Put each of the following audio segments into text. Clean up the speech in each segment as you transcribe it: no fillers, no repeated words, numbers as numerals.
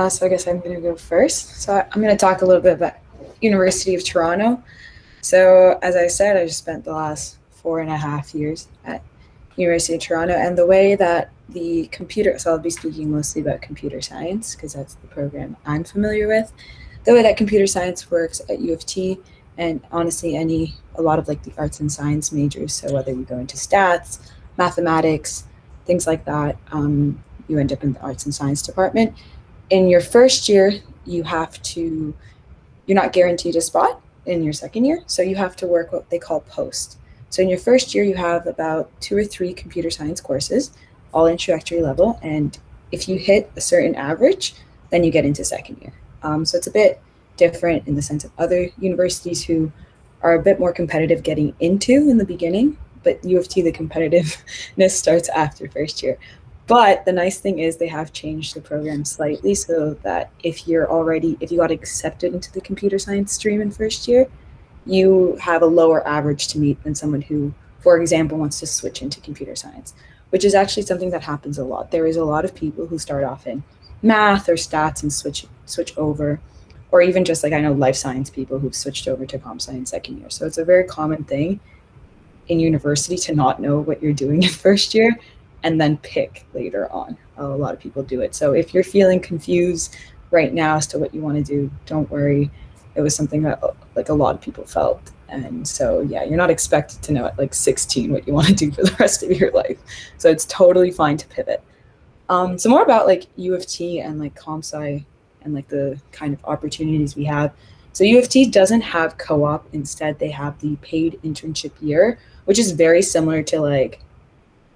So I guess I'm going to go first. I'm going to talk a little bit about University of Toronto. So as I said, I just spent the last 4.5 years at University of Toronto, and the way that the computer, so I'll be speaking mostly about computer science because that's the program I'm familiar with. The way that computer science works at U of T, and honestly, a lot of like the arts and science majors. So whether you go into stats, mathematics, things like that, you end up in the arts and science department. In your first year, you have to, you're not guaranteed a spot in your second year. So you have to work what they call post. So in your first year, you have about 2 or 3 computer science courses, all introductory level. And if you hit a certain average, then you get into second year. So it's a bit different in the sense of other universities who are a bit more competitive getting into in the beginning. But U of T, the competitiveness starts after first year. But the nice thing is they have changed the program slightly so that if you got accepted into the computer science stream in first year, you have a lower average to meet than someone who, for example, wants to switch into computer science, which is actually something that happens a lot. There is a lot of people who start off in math or stats and switch over, or even just like I know life science people who've switched over to comp sci in second year. So it's a very common thing in university to not know what you're doing in first year and then pick later on. A lot of people do it. So if you're feeling confused right now as to what you want to do, don't worry. It was something that like a lot of people felt. And so, yeah, you're not expected to know at like 16 what you want to do for the rest of your life. So it's totally fine to pivot. So more about like U of T and like comp sci and like the kind of opportunities we have. So U of T doesn't have co-op. Instead, they have the paid internship year, which is very similar to like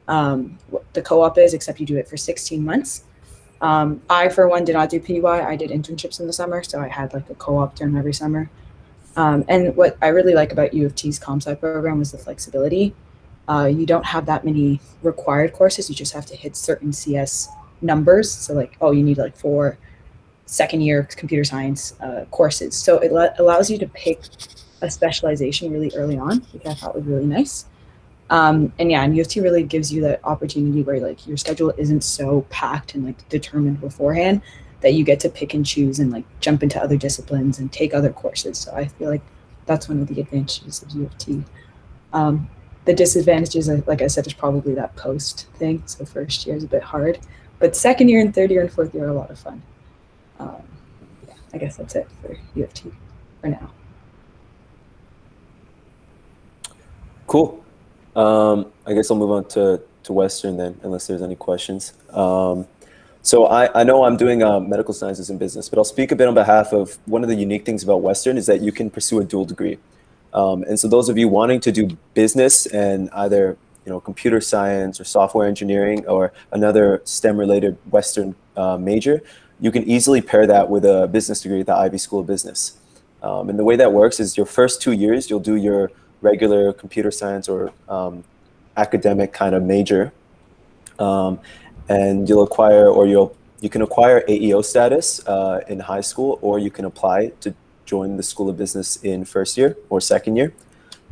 what the co-op is, except you do it for 16 months. I, for one, did not do PY. I did internships in the summer, so I had like a co-op term every summer. And what I really like about U of T's comp sci program was the flexibility. You don't have that many required courses. You just have to hit certain CS numbers. So like, oh, you need like 4 second year computer science courses. So it allows you to pick a specialization really early on, which I thought was really nice. And yeah, and U of T really gives you that opportunity where like your schedule isn't so packed and like determined beforehand that you get to pick and choose and like jump into other disciplines and take other courses. So I feel like that's one of the advantages of U of T. The disadvantages, like I said, is probably that post thing. So first year is a bit hard, but second year and third year and fourth year are a lot of fun. Yeah, I guess that's it for U of T for now. Cool. I guess I'll move on to Western then, unless there's any questions. So I know I'm doing medical sciences and business, but I'll speak a bit on behalf of one of the unique things about Western is that you can pursue a dual degree. And so those of you wanting to do business and either computer science or software engineering or another STEM-related Western major, you can easily pair that with a business degree at the Ivy School of Business. And the way that works is your first 2 years, you'll do your regular computer science or academic kind of major. And you'll acquire, or you can acquire AEO status in high school, or you can apply to join the School of Business in first year or second year.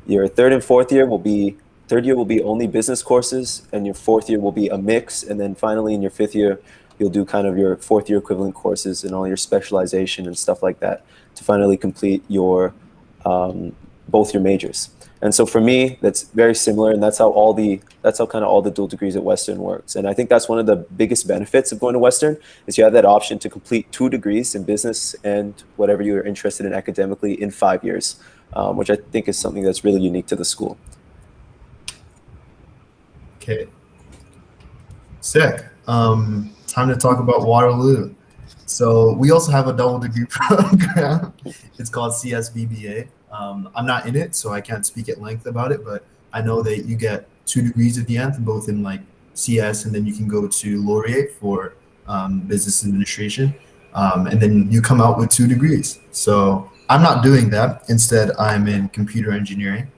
Your third and fourth year will be, third year will be only business courses, and your fourth year will be a mix. And then finally in your fifth year, you'll do kind of your fourth year equivalent courses and all your specialization and stuff like that to finally complete your both your majors. And so for me, that's very similar, and that's how kind of all the dual degrees at Western works. And I think that's one of the biggest benefits of going to Western is you have that option to complete 2 degrees in business and whatever you're interested in academically in 5 years, which I think is something that's really unique to the school. Okay. Sick. Time to talk about Waterloo. So we also have a double degree program. It's called CSBBA. I'm not in it, so I can't speak at length about it, but I know that you get 2 degrees at the end, both in like CS, and then you can go to Laurier for business administration, and then you come out with 2 degrees. So I'm not doing that. Instead, I'm in computer engineering.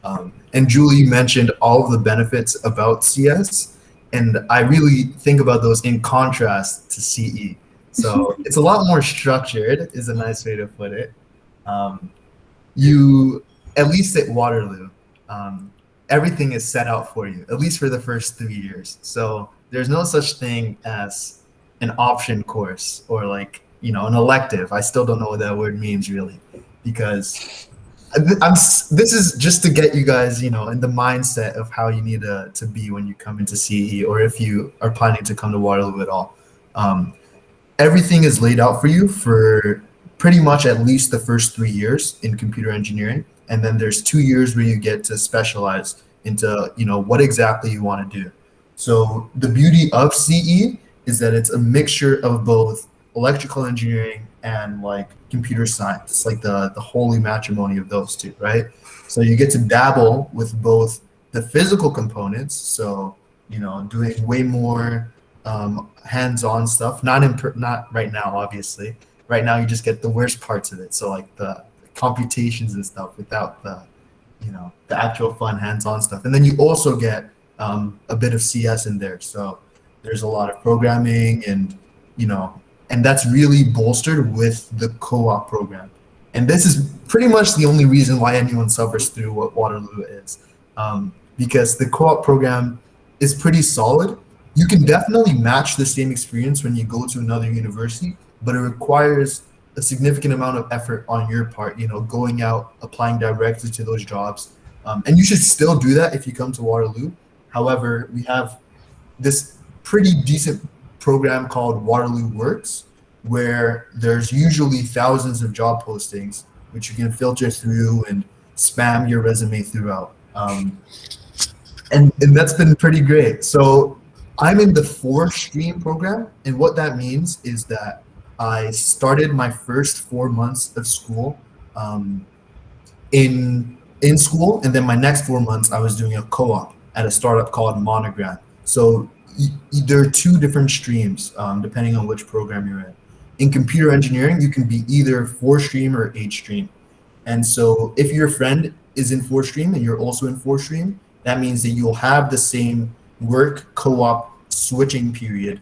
And Julie mentioned all of the benefits about CS, and I really think about those in contrast to CE. So it's a lot more structured, is a nice way to put it. You, at least at Waterloo, everything is set out for you, at least for the first 3 years. So there's no such thing as an option course or like, you know, an elective. I still don't know what that word means really, because this is just to get you guys, you know, in the mindset of how you need to be when you come into CE, or if you are planning to come to Waterloo at all. Um, Everything is laid out for you for pretty much at least the first 3 years in computer engineering, and then there's 2 years where you get to specialize into, you know, what exactly you want to do. So the beauty of CE is that it's a mixture of both electrical engineering and like computer science. It's like the holy matrimony of those two, right? So you get to dabble with both the physical components, so, you know, doing way more hands-on stuff. Not right now, obviously. Right now, you just get the worst parts of it. So like the computations and stuff without the, you know, the actual fun hands-on stuff. And then you also get a bit of CS in there. So there's a lot of programming, and, you know, and that's really bolstered with the co-op program. And this is pretty much the only reason why anyone suffers through what Waterloo is, because the co-op program is pretty solid. You can definitely match the same experience when you go to another university, but it requires a significant amount of effort on your part, you know, going out, applying directly to those jobs. And you should still do that if you come to Waterloo. However, we have this pretty decent program called Waterloo Works, where there's usually thousands of job postings, which you can filter through and spam your resume throughout. And that's been pretty great. So I'm in the 4-stream program, and what that means is that I started my first 4 months of school in school, and then my next 4 months I was doing a co-op at a startup called Monogram. So there are 2 different streams depending on which program you're in. In computer engineering, you can be either 4-stream or 8-stream. And so if your friend is in 4-stream and you're also in 4-stream, that means that you'll have the same work co-op switching period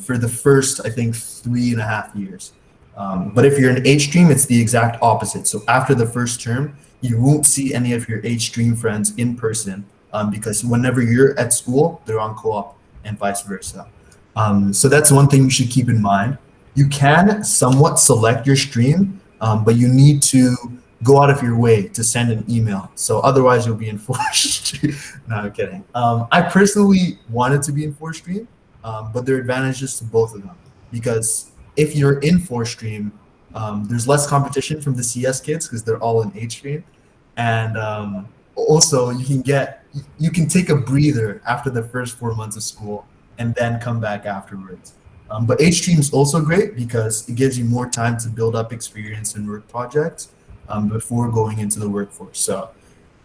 for the first, I think, 3.5 years. But if you're in H-stream, it's the exact opposite. So after the first term, you won't see any of your H-stream friends in person because whenever you're at school, they're on co-op and vice versa. So that's one thing you should keep in mind. You can somewhat select your stream, but you need to go out of your way to send an email. So otherwise you'll be in 4-stream. No, I'm kidding. I personally wanted to be in 4-stream, but there are advantages to both of them, because if you're in 4-stream, there's less competition from the CS kids because they're all in H-stream. And also you can take a breather after the first 4 months of school and then come back afterwards. But H-stream is also great because it gives you more time to build up experience in work projects before going into the workforce. So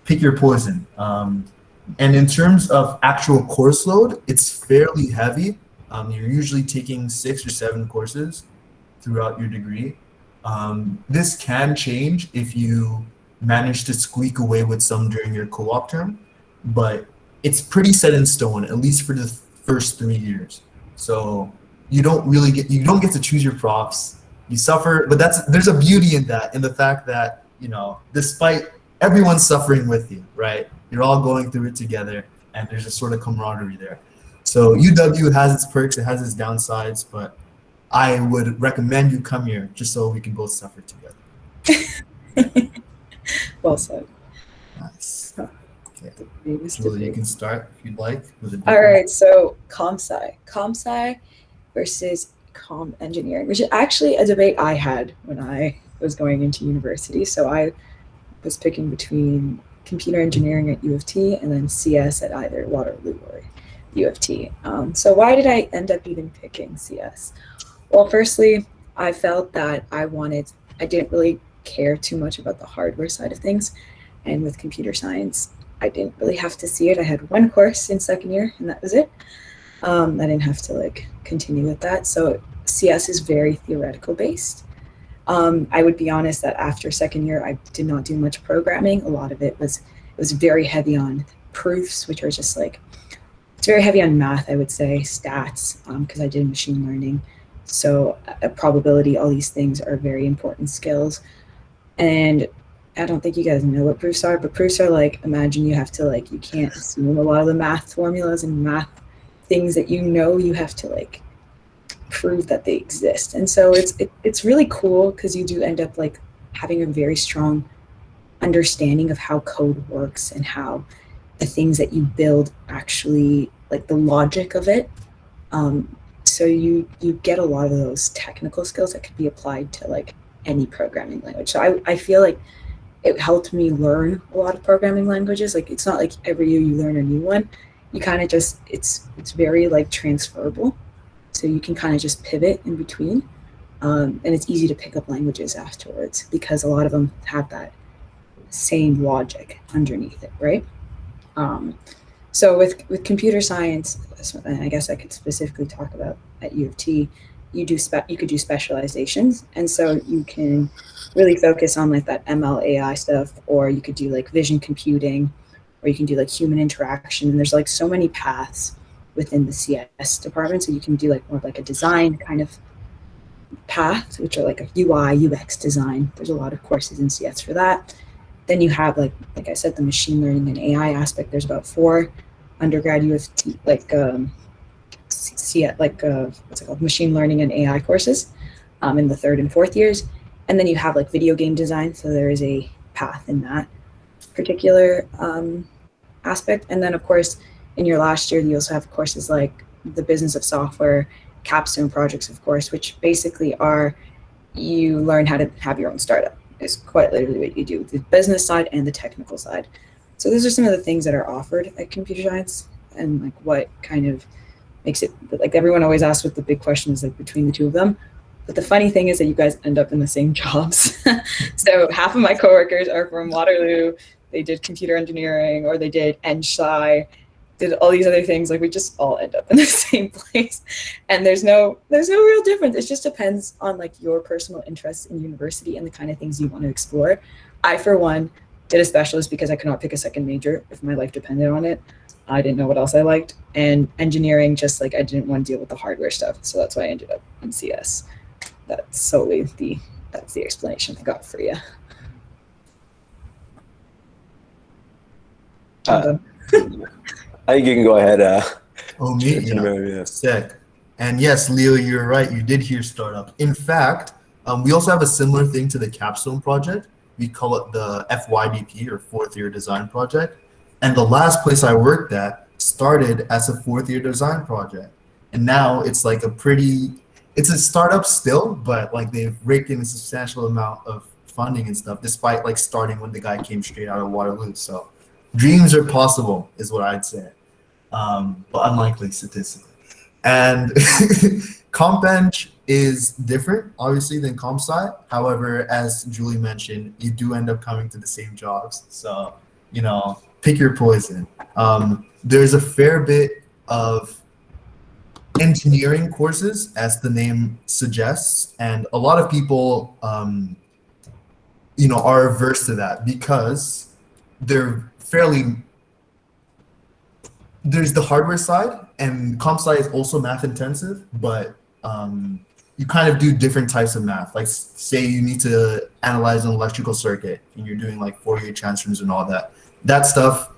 pick your poison. And in terms of actual course load, it's fairly heavy. You're usually taking 6 or 7 courses throughout your degree. This can change if you manage to squeak away with some during your co-op term, but it's pretty set in stone, at least for the first 3 years. So you don't get to choose your profs. You suffer, but there's a beauty in that, in the fact that, you know, despite everyone's suffering with you, right? You're all going through it together, and there's a sort of camaraderie there. So UW has its perks, it has its downsides, but I would recommend you come here just so we can both suffer together. Well said. Nice. Okay. Julie, you can start if you'd like. All right, so comp sci versus comm engineering, which is actually a debate I had when I was going into university. So I was picking between computer engineering at U of T and then CS at either Waterloo or U of T. So why did I end up even picking CS? Well, firstly, I felt that I didn't really care too much about the hardware side of things. And with computer science, I didn't really have to see it. I had 1 course in second year and that was it. I didn't have to continue with that. So CS is very theoretical based. I would be honest that after second year, I did not do much programming. A lot of it was very heavy on proofs, which are just it's very heavy on math, I would say, stats, because I did machine learning. So probability, all these things are very important skills. And I don't think you guys know what proofs are, but proofs are imagine you have to you can't assume a lot of the math formulas and math things that you have to prove that they exist. And so it's really cool because you do end up like having a very strong understanding of how code works and how the things that you build actually, like the logic of it. So you get a lot of those technical skills that could be applied to like any programming language. So I feel like it helped me learn a lot of programming languages. Like it's not like every year you learn a new one. You kind of just it's very like transferable. So you can kind of just pivot in between. And it's easy to pick up languages afterwards because a lot of them have that same logic underneath it, right? So with computer science, and I guess I could specifically talk about at U of T, you could do specializations, and so you can really focus on like that ML AI stuff, or you could do like vision computing, or you can do like human interaction. And there's like so many paths within the CS department, so you can do like more of like a design kind of path, which are like a UI UX design. There's a lot of courses in CS for that. Then you have like I said, the machine learning and AI aspect. There's about 4 undergrad U of T what's it called, machine learning and AI courses in the 3rd and 4th years. And then you have like video game design, so there is a path in that particular aspect. And then of course in your last year you also have courses like the business of software, capstone projects, of course, which basically are you learn how to have your own startup. Is quite literally what you do, the business side and the technical side. So those are some of the things that are offered at computer science, and like what kind of makes it, like everyone always asks what the big question is like between the two of them. But the funny thing is that you guys end up in the same jobs. So half of my coworkers are from Waterloo, they did computer engineering, or they did Eng-Sci, did all these other things. Like we just all end up in the same place, and there's no real difference. It just depends on like your personal interests in university and the kind of things you want to explore. I, for one, did a specialist because I could not pick a second major if my life depended on it. I didn't know what else I liked. And engineering, just like I didn't want to deal with the hardware stuff, so that's why I ended up in CS. That's the explanation I got for you. I think you can go ahead. Oh, me? Yeah. Sick. And yes, Leo, you're right. You did hear startup. In fact, we also have a similar thing to the capstone project. We call it the FYDP, or 4th year design project. And the last place I worked at started as a 4th year design project. And now it's like it's a startup still, but like they've raked in a substantial amount of funding and stuff, despite like starting when the guy came straight out of Waterloo. So dreams are possible is what I'd say. But unlikely statistically. And CompEng is different, obviously, than CompSci. However, as Julie mentioned, you do end up coming to the same jobs. So, pick your poison. There's a fair bit of engineering courses, as the name suggests, and a lot of people, are averse to that because they're there's the hardware side, and comp sci is also math intensive, but you kind of do different types of math. Like say you need to analyze an electrical circuit and you're doing like Fourier transforms and all that. That stuff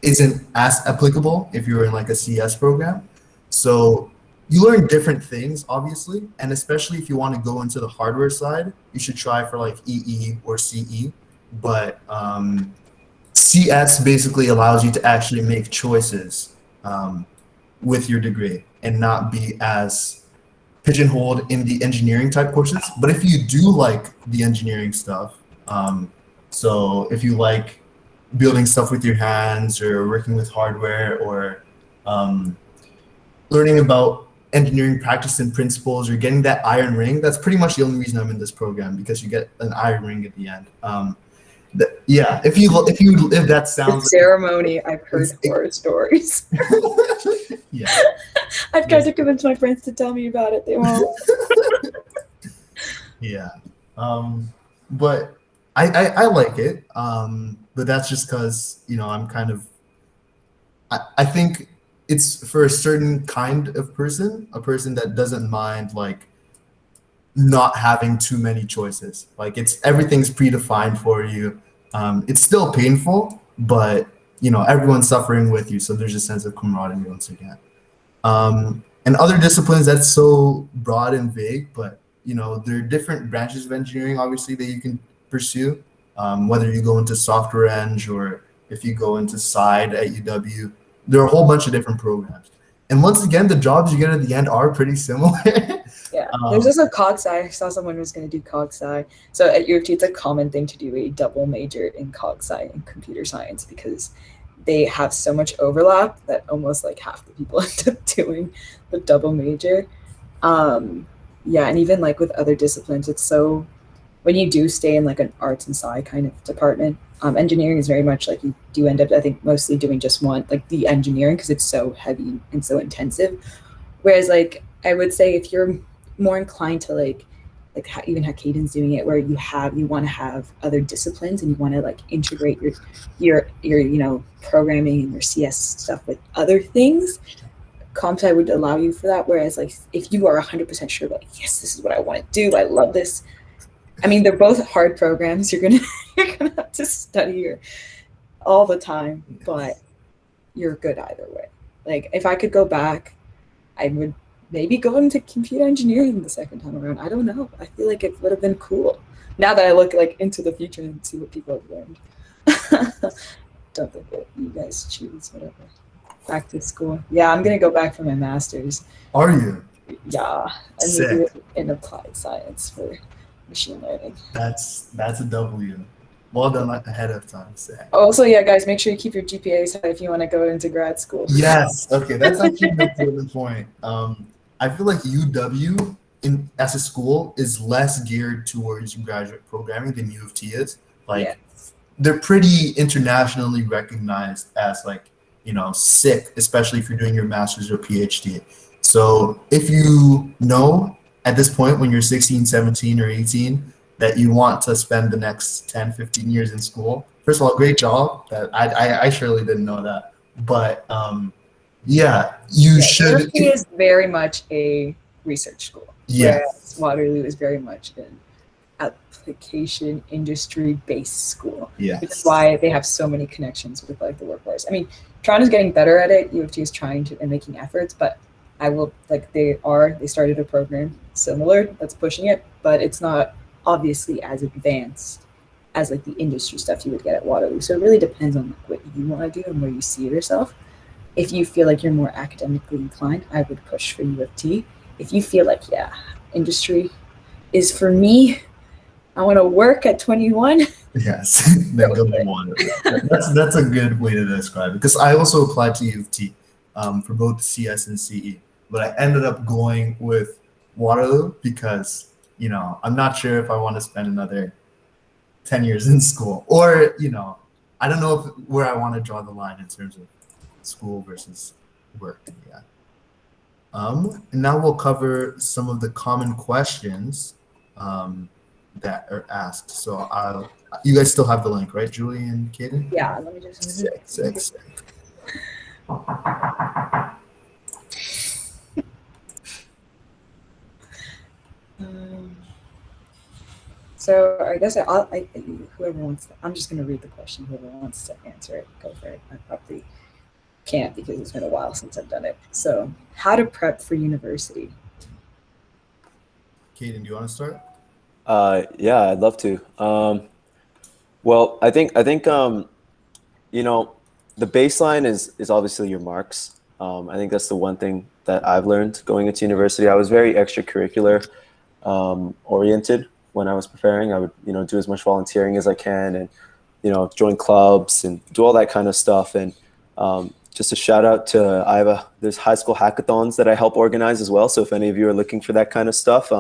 isn't as applicable if you're in like a CS program. So you learn different things, obviously, and especially if you want to go into the hardware side, you should try for like EE or CE. But CS basically allows you to actually make choices with your degree and not be as pigeonholed in the engineering type courses. But if you do like the engineering stuff, so if you like building stuff with your hands or working with hardware or learning about engineering practice and principles or getting that iron ring, that's pretty much the only reason I'm in this program, because you get an iron ring at the end. Yeah, if that sounds the ceremony, I've heard horror stories. Yeah, I've tried to convince my friends to tell me about it. They won't. Yeah, but I like it. But that's just because I'm kind of. I think it's for a certain kind of person, a person that doesn't mind like not having too many choices. Like everything's predefined for you. It's still painful, but everyone's suffering with you, so there's a sense of camaraderie once again. And other disciplines, that's so broad and vague, but there are different branches of engineering, obviously, that you can pursue. Whether you go into software eng or if you go into side at UW, there are a whole bunch of different programs. And once again, the jobs you get at the end are pretty similar. Yeah, there's also cog sci. I saw someone who was going to do cog sci. So at U of T, it's a common thing to do a double major in cog sci and computer science because they have so much overlap that almost like half the people end up doing the double major. Yeah, and even like with other disciplines, it's so when you do stay in like an arts and sci kind of department, engineering is very much like you do end up, I think, mostly doing just one, like the engineering, because it's so heavy and so intensive. Whereas like I would say if you're more inclined to even how Caden's doing it, where you want to have other disciplines and you want to like integrate your programming and your CS stuff with other things, comp sci would allow you for that. Whereas like if you are 100% sure, like, yes, this is what I want to do, I love this. I mean, they're both hard programs. You're gonna have to study all the time, but you're good either way. Like if I could go back, I would maybe go into computer engineering the second time around. I don't know. I feel like it would have been cool. Now that I look like into the future and see what people have learned. Don't think that you guys choose whatever. Back to school. Yeah, I'm gonna go back for my master's. Are you? Yeah, and Sick. do it in applied science for machine learning. That's a W. Well done ahead of time, Sick. Also, yeah, guys, make sure you keep your GPAs high if you want to go into grad school. Yes. Okay, that's actually an important point. I feel like UW as a school is less geared towards graduate programming than U of T is. Like they're pretty internationally recognized as like, sick, especially if you're doing your master's or PhD. So if you know at this point when you're 16, 17 or 18 that you want to spend the next 10, 15 years in school, first of all, great job. That I surely didn't know that. But you should. University is very much a research school. Yeah. Whereas Waterloo is very much an application industry based school. Yes. Which is why they have so many connections with like the workforce. I mean, Toronto's getting better at it. U of T is trying to and making efforts, but they started a program similar that's pushing it, but it's not obviously as advanced as like the industry stuff you would get at Waterloo. So it really depends on like, what you want to do and where you see yourself. If you feel like you're more academically inclined, I would push for U of T. If you feel like, industry is for me, I want to work at 21. Yes, then go to Waterloo. That's a good way to describe it. Because I also applied to U of T for both CS and CE, but I ended up going with Waterloo because I'm not sure if I want to spend another 10 years in school, or I don't know where I want to draw the line in terms of school versus work. Yeah. And now we'll cover some of the common questions that are asked. So you guys still have the link, right, Julie and Kaden? Yeah, let me just. Sick. So I guess whoever wants to, I'm just going to read the question. Whoever wants to answer it, go for it. I probably can't because it's been a while since I've done it. So how to prep for university? Kaden, do you want to start? Yeah, I'd love to. Well, I think the baseline is obviously your marks. I think that's the one thing that I've learned going into university. I was very extracurricular oriented when I was preparing. I would do as much volunteering as I can, and join clubs and do all that kind of stuff. And just a shout out to there's high school hackathons that I help organize as well. So if any of you are looking for that kind of stuff,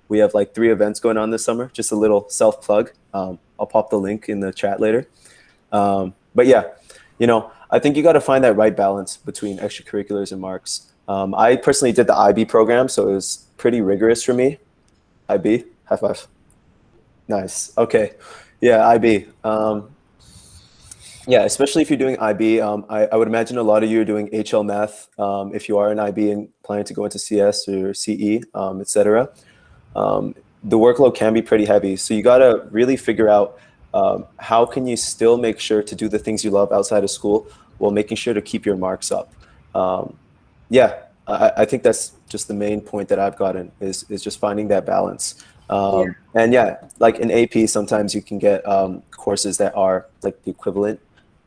we have like 3 events going on this summer. Just a little self plug. I'll pop the link in the chat later. But yeah, I think you got to find that right balance between extracurriculars and marks. I personally did the IB program, so it was pretty rigorous for me. IB, high five. Nice. Okay. Yeah, IB. Yeah, especially if you're doing IB. I would imagine a lot of you are doing HL math if you are an IB and planning to go into CS or CE, etc. The workload can be pretty heavy. So you got to really figure out how can you still make sure to do the things you love outside of school while making sure to keep your marks up. Yeah, I think that's just the main point that I've gotten is just finding that balance. Yeah. And yeah, like in AP, sometimes you can get courses that are like the equivalent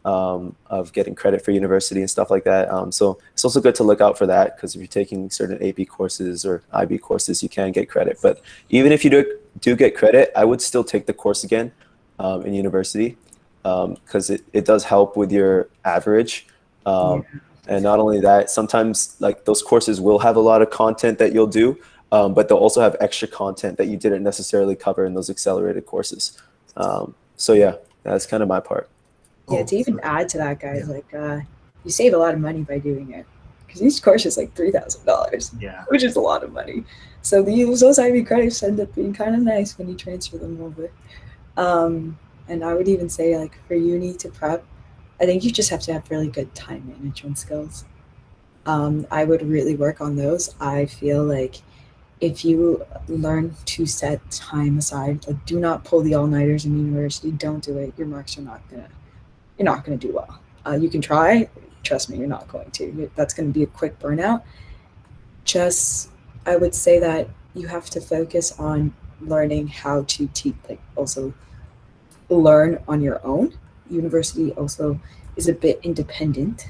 of getting credit for university and stuff like that. So it's also good to look out for that, because if you're taking certain AP courses or IB courses, you can get credit. But even if you do get credit, I would still take the course again in university, because it does help with your average. Yeah. And not only that, sometimes like those courses will have a lot of content that you'll do, but they'll also have extra content that you didn't necessarily cover in those accelerated courses. So yeah, that's kind of my part. Yeah, to even add to that, guys, like you save a lot of money by doing it, because each course is like $3,000, Yeah. which is a lot of money. So those IB credits end up being kind of nice when you transfer them over. And I would even say, like, for uni to prep, I think you just have to have really good time management skills. I would really work on those. I feel like if you learn to set time aside, like, do not pull the all-nighters in university. Don't do it. Your marks are you're not gonna do well. You can try. Trust me, you're not going to. That's going to be a quick burnout. I would say that you have to focus on learning how to teach, like, also learn on your own. University also is a bit independent,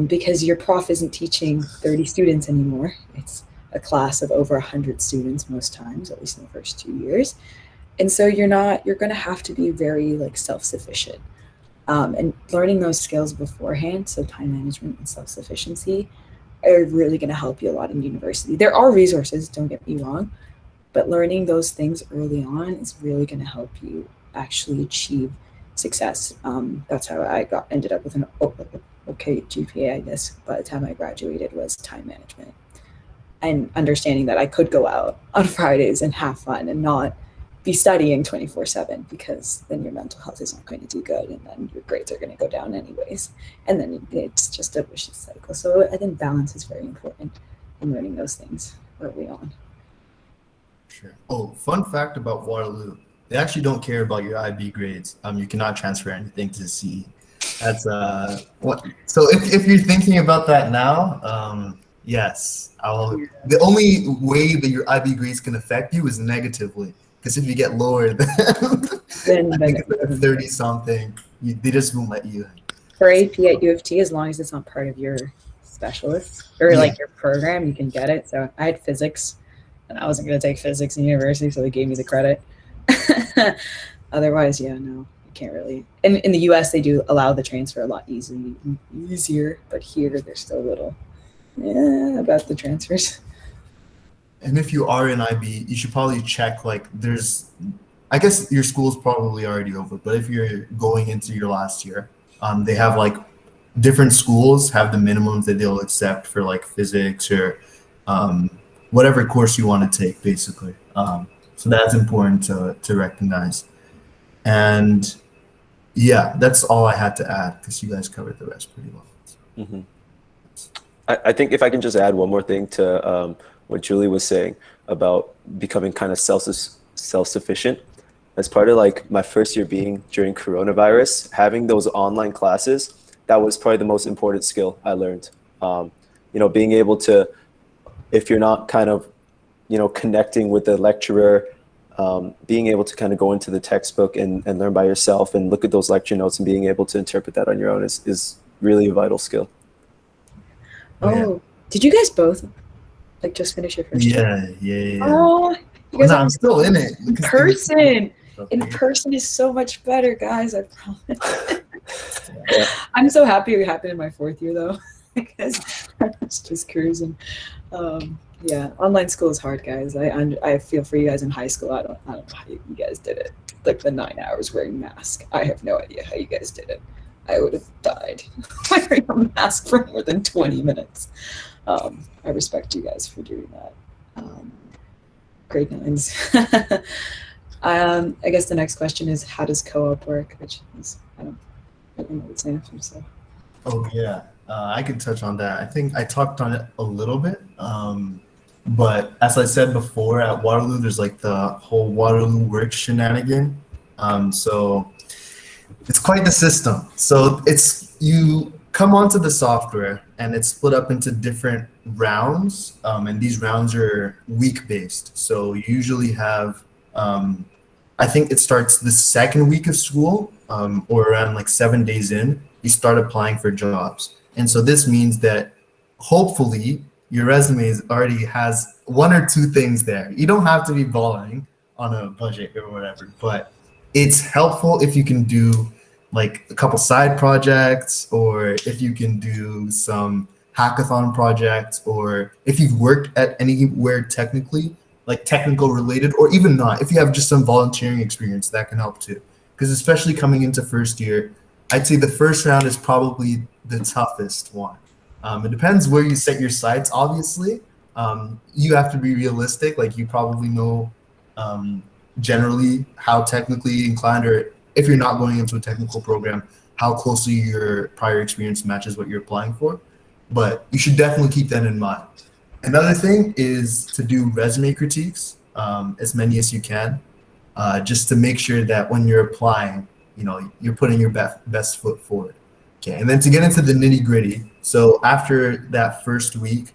because your prof isn't teaching 30 students anymore. It's a class of over 100 students most times, at least in the first 2 years. And so you're going to have to be very, like, self-sufficient. And learning those skills beforehand, so time management and self-sufficiency, are really going to help you a lot in university. There are resources, don't get me wrong, but learning those things early on is really going to help you actually achieve success. That's how I ended up with an okay GPA, I guess, by the time I graduated, was time management. And understanding that I could go out on Fridays and have fun and not be studying 24/7, because then your mental health is not going to do good, and then your grades are going to go down anyways, and then it's just a vicious cycle. So I think balance is very important in learning those things early on. Sure. Oh, fun fact about Waterloo: they actually don't care about your IB grades. You cannot transfer anything to CE. That's what. So if you're thinking about that now, yes, the only way that your IB grades can affect you is negatively. Because if you get lower than Then 30 something, they just won't let you. For AP at U of T, as long as it's not part of your specialist or like your program, you can get it. So I had physics, and I wasn't going to take physics in university, so they gave me the credit. Otherwise, yeah, no, you can't really. In the US, they do allow the transfer a lot easier, but here they're still a little about the transfers. And if you are in IB, you should probably check, like, I guess your school's probably already over, but if you're going into your last year, they have, like, different schools have the minimums that they'll accept for, like, physics or whatever course you want to take, basically. So that's important to recognize. And yeah, that's all I had to add, because you guys covered the rest pretty well. Mm-hmm. I think if I can just add one more thing to what Julie was saying about becoming kind of self-sufficient. As part of, like, my first year being during coronavirus, having those online classes, that was probably the most important skill I learned. Being able to, if you're not kind of, connecting with the lecturer, being able to kind of go into the textbook and learn by yourself and look at those lecture notes and being able to interpret that on your own is really a vital skill. Oh, did you guys both, like, just finish your first year? Yeah. Oh, you guys I'm still in it. In person. In person is so much better, guys, I promise. Yeah. I'm so happy it happened in my fourth year, though, because I was just cruising. Yeah, online school is hard, guys. I feel for you guys in high school. I don't know how you guys did it. Like, the 9 hours wearing mask. I have no idea how you guys did it. I would have died wearing a mask for more than 20 minutes. I respect you guys for doing that. Grade 9s. I guess the next question is, how does co-op work? Which is, I don't know what's the answer. So. Oh yeah, I can touch on that. I think I talked on it a little bit, but as I said before, at Waterloo, there's, like, the whole Waterloo work shenanigan. So it's quite the system. So you come onto the software, and it's split up into different rounds, and these rounds are week based. So you usually have, I think it starts the second week of school, or around like 7 days in, you start applying for jobs. And so this means that hopefully your resume already has one or two things there. You don't have to be balling on a budget or whatever, but it's helpful if you can do like a couple side projects, or if you can do some hackathon projects, or if you've worked at anywhere technically, like technical related, or even not, if you have just some volunteering experience, that can help too. Because especially coming into first year, I'd say the first round is probably the toughest one. It depends where you set your sights, obviously. You have to be realistic. Like you probably know um, generally how technically inclined, or if you're not going into a technical program, how closely your prior experience matches what you're applying for. But you should definitely keep that in mind. Another thing is to do resume critiques, as many as you can, just to make sure that when you're applying, you're putting your best foot forward. Okay, and then to get into the nitty gritty, so after that first week,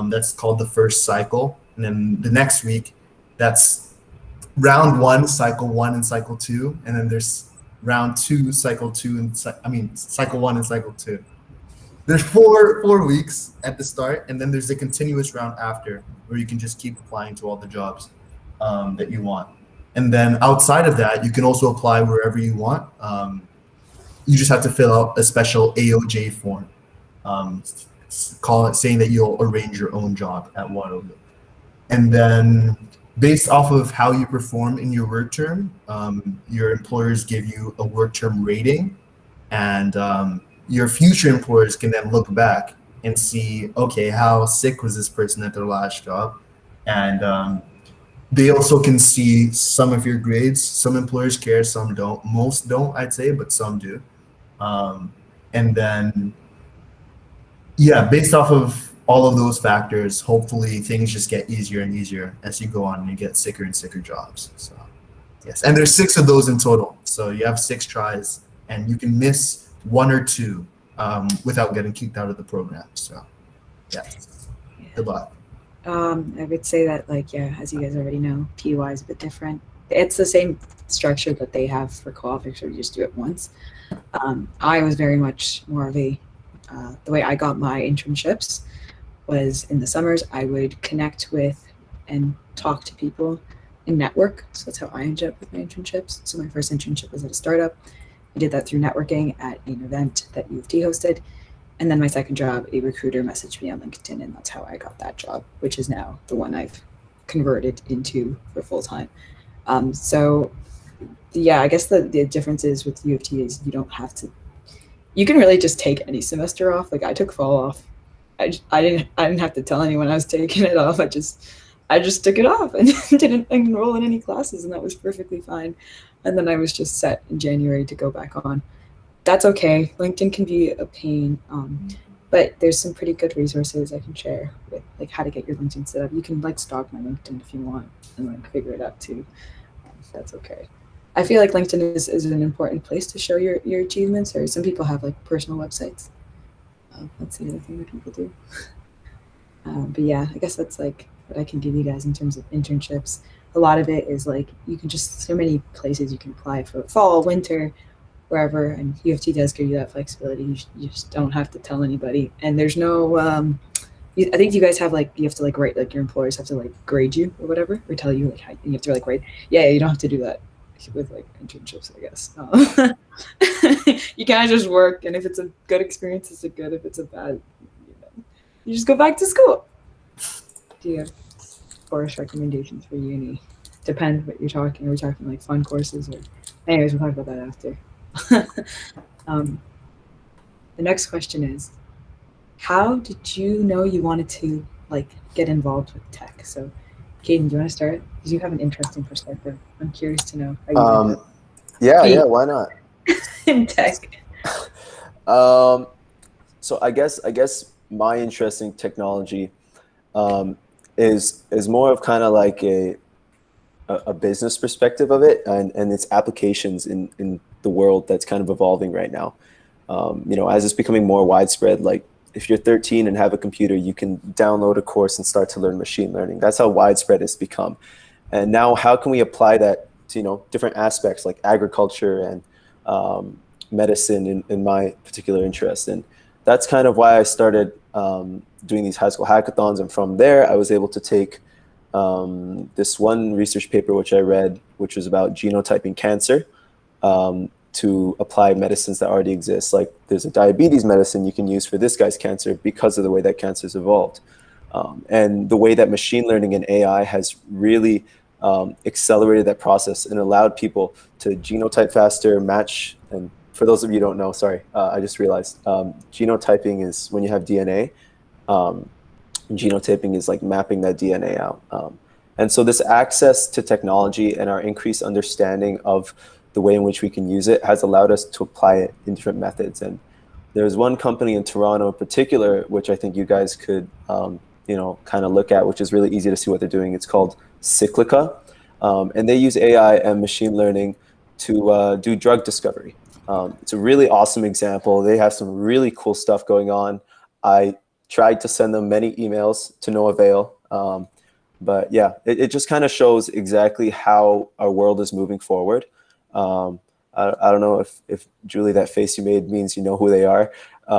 that's called the first cycle, and then the next week, that's round one, cycle one, and cycle two, and then there's round two, cycle two, and cycle one and cycle two. There's four weeks at the start, and then there's a continuous round after, where you can just keep applying to all the jobs that you want. And then outside of that, you can also apply wherever you want. You just have to fill out a special AOJ form, saying that you'll arrange your own job at Waterloo. And then based off of how you perform in your work term, your employers give you a work term rating, and your future employers can then look back and see, okay, how sick was this person at their last job? And they also can see some of your grades. Some employers care, some don't. Most don't, I'd say, but some do. And then, yeah, based off of all of those factors, hopefully things just get easier and easier as you go on and you get sicker and sicker jobs. So, yes. And there's 6 of those in total. So you have 6 tries, and you can miss 1 or 2 without getting kicked out of the program. So, yeah, good luck. I would say that, like, yeah, as you guys already know, PUI is a bit different. It's the same structure that they have for co-op, except you just do it once. I was very much more of a, the way I got my internships was in the summers, I would connect with and talk to people and network. So that's how I ended up with my internships. So my first internship was at a startup. I did that through networking at an event that U of T hosted. And then my second job, a recruiter messaged me on LinkedIn, and that's how I got that job, which is now the one I've converted into for full time. So yeah, I guess the difference is with U of T is you don't have to, you can really just take any semester off. Like I took fall off. I didn't have to tell anyone I was taking it off. I just took it off and didn't enroll in any classes, and that was perfectly fine. And then I was just set in January to go back on. That's okay. LinkedIn can be a pain, but there's some pretty good resources I can share with like how to get your LinkedIn set up. You can like stalk my LinkedIn if you want and like figure it out too. That's okay. I feel like LinkedIn is an important place to show your achievements, or some people have like personal websites. That's the other thing that people do. But yeah, I guess that's like what I can give you guys in terms of internships. A lot of it is like you can just, so many places you can apply for fall, winter, wherever, and U of T does give you that flexibility. You just don't have to tell anybody, and there's no I think you guys have like, you have to like write, like your employers have to like grade you or whatever, or tell you like how you have to like write. Yeah, you don't have to do that with like internships, I guess. You kind of just work, and if it's a good experience, it's a good. If it's a bad, you just go back to school. Do you have course recommendations for uni? Depends what you're talking. Are we talking like fun courses, or anyways, we'll talk about that after. The next question is, how did you know you wanted to like get involved with tech? So, Caden, do you want to start? Because you have an interesting perspective. I'm curious to know how you yeah, why not? in tech. So I guess my interest in technology is more of kind of like a business perspective of it, and its applications in the world that's kind of evolving right now. As it's becoming more widespread, like if you're 13 and have a computer, you can download a course and start to learn machine learning. That's how widespread it's become. And now how can we apply that to, different aspects like agriculture and medicine in my particular interest? And that's kind of why I started doing these high school hackathons. And from there, I was able to take this one research paper, which I read, which was about genotyping cancer, to apply medicines that already exist. Like there's a diabetes medicine you can use for this guy's cancer because of the way that cancer's evolved. And the way that machine learning and AI has really accelerated that process and allowed people to genotype faster, match. And for those of you who don't know, sorry, I just realized genotyping is when you have DNA. Genotyping is like mapping that DNA out. And so this access to technology and our increased understanding of the way in which we can use it has allowed us to apply it in different methods. And there's one company in Toronto in particular, which I think you guys could, kind of look at, which is really easy to see what they're doing. It's called Cyclica. And they use AI and machine learning to do drug discovery. It's a really awesome example. They have some really cool stuff going on. I tried to send them many emails to no avail. But yeah, it just kind of shows exactly how our world is moving forward. I don't know if Julie, that face you made means you know who they are. I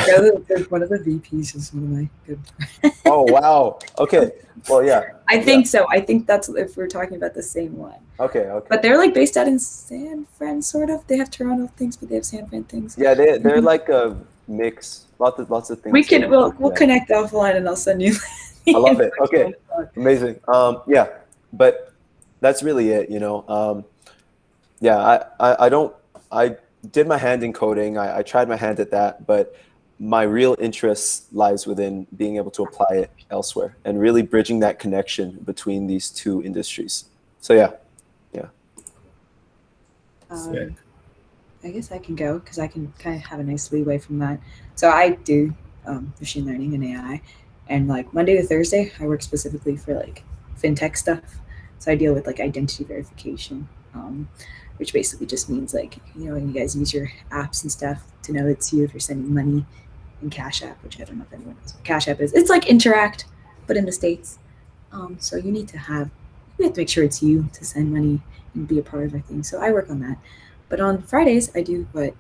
know that one of the VPs is one of my good friends. Oh, wow. Okay. Well, yeah. I think so. I think that's if we're talking about the same one. Okay. But they're like based out in San Fran, sort of. They have Toronto things, but they have San Fran things. Yeah, they're like a mix. Lots of things. We'll connect offline, and I'll send you. I love it. Okay. Amazing. Yeah, but that's really it. Yeah, I did my hand in coding. I tried my hand at that, but my real interest lies within being able to apply it elsewhere and really bridging that connection between these two industries. So yeah. I guess I can go because I can kind of have a nice leeway from that. So I do machine learning and AI, and like Monday to Thursday, I work specifically for like fintech stuff. So I deal with like identity verification. Which basically just means like, you guys use your apps and stuff to know it's you if you're sending money in Cash App, which I don't know if anyone knows what Cash App is. It's like Interact, but in the States. So you have to make sure it's you to send money and be a part of everything. So I work on that. But on Fridays, I do what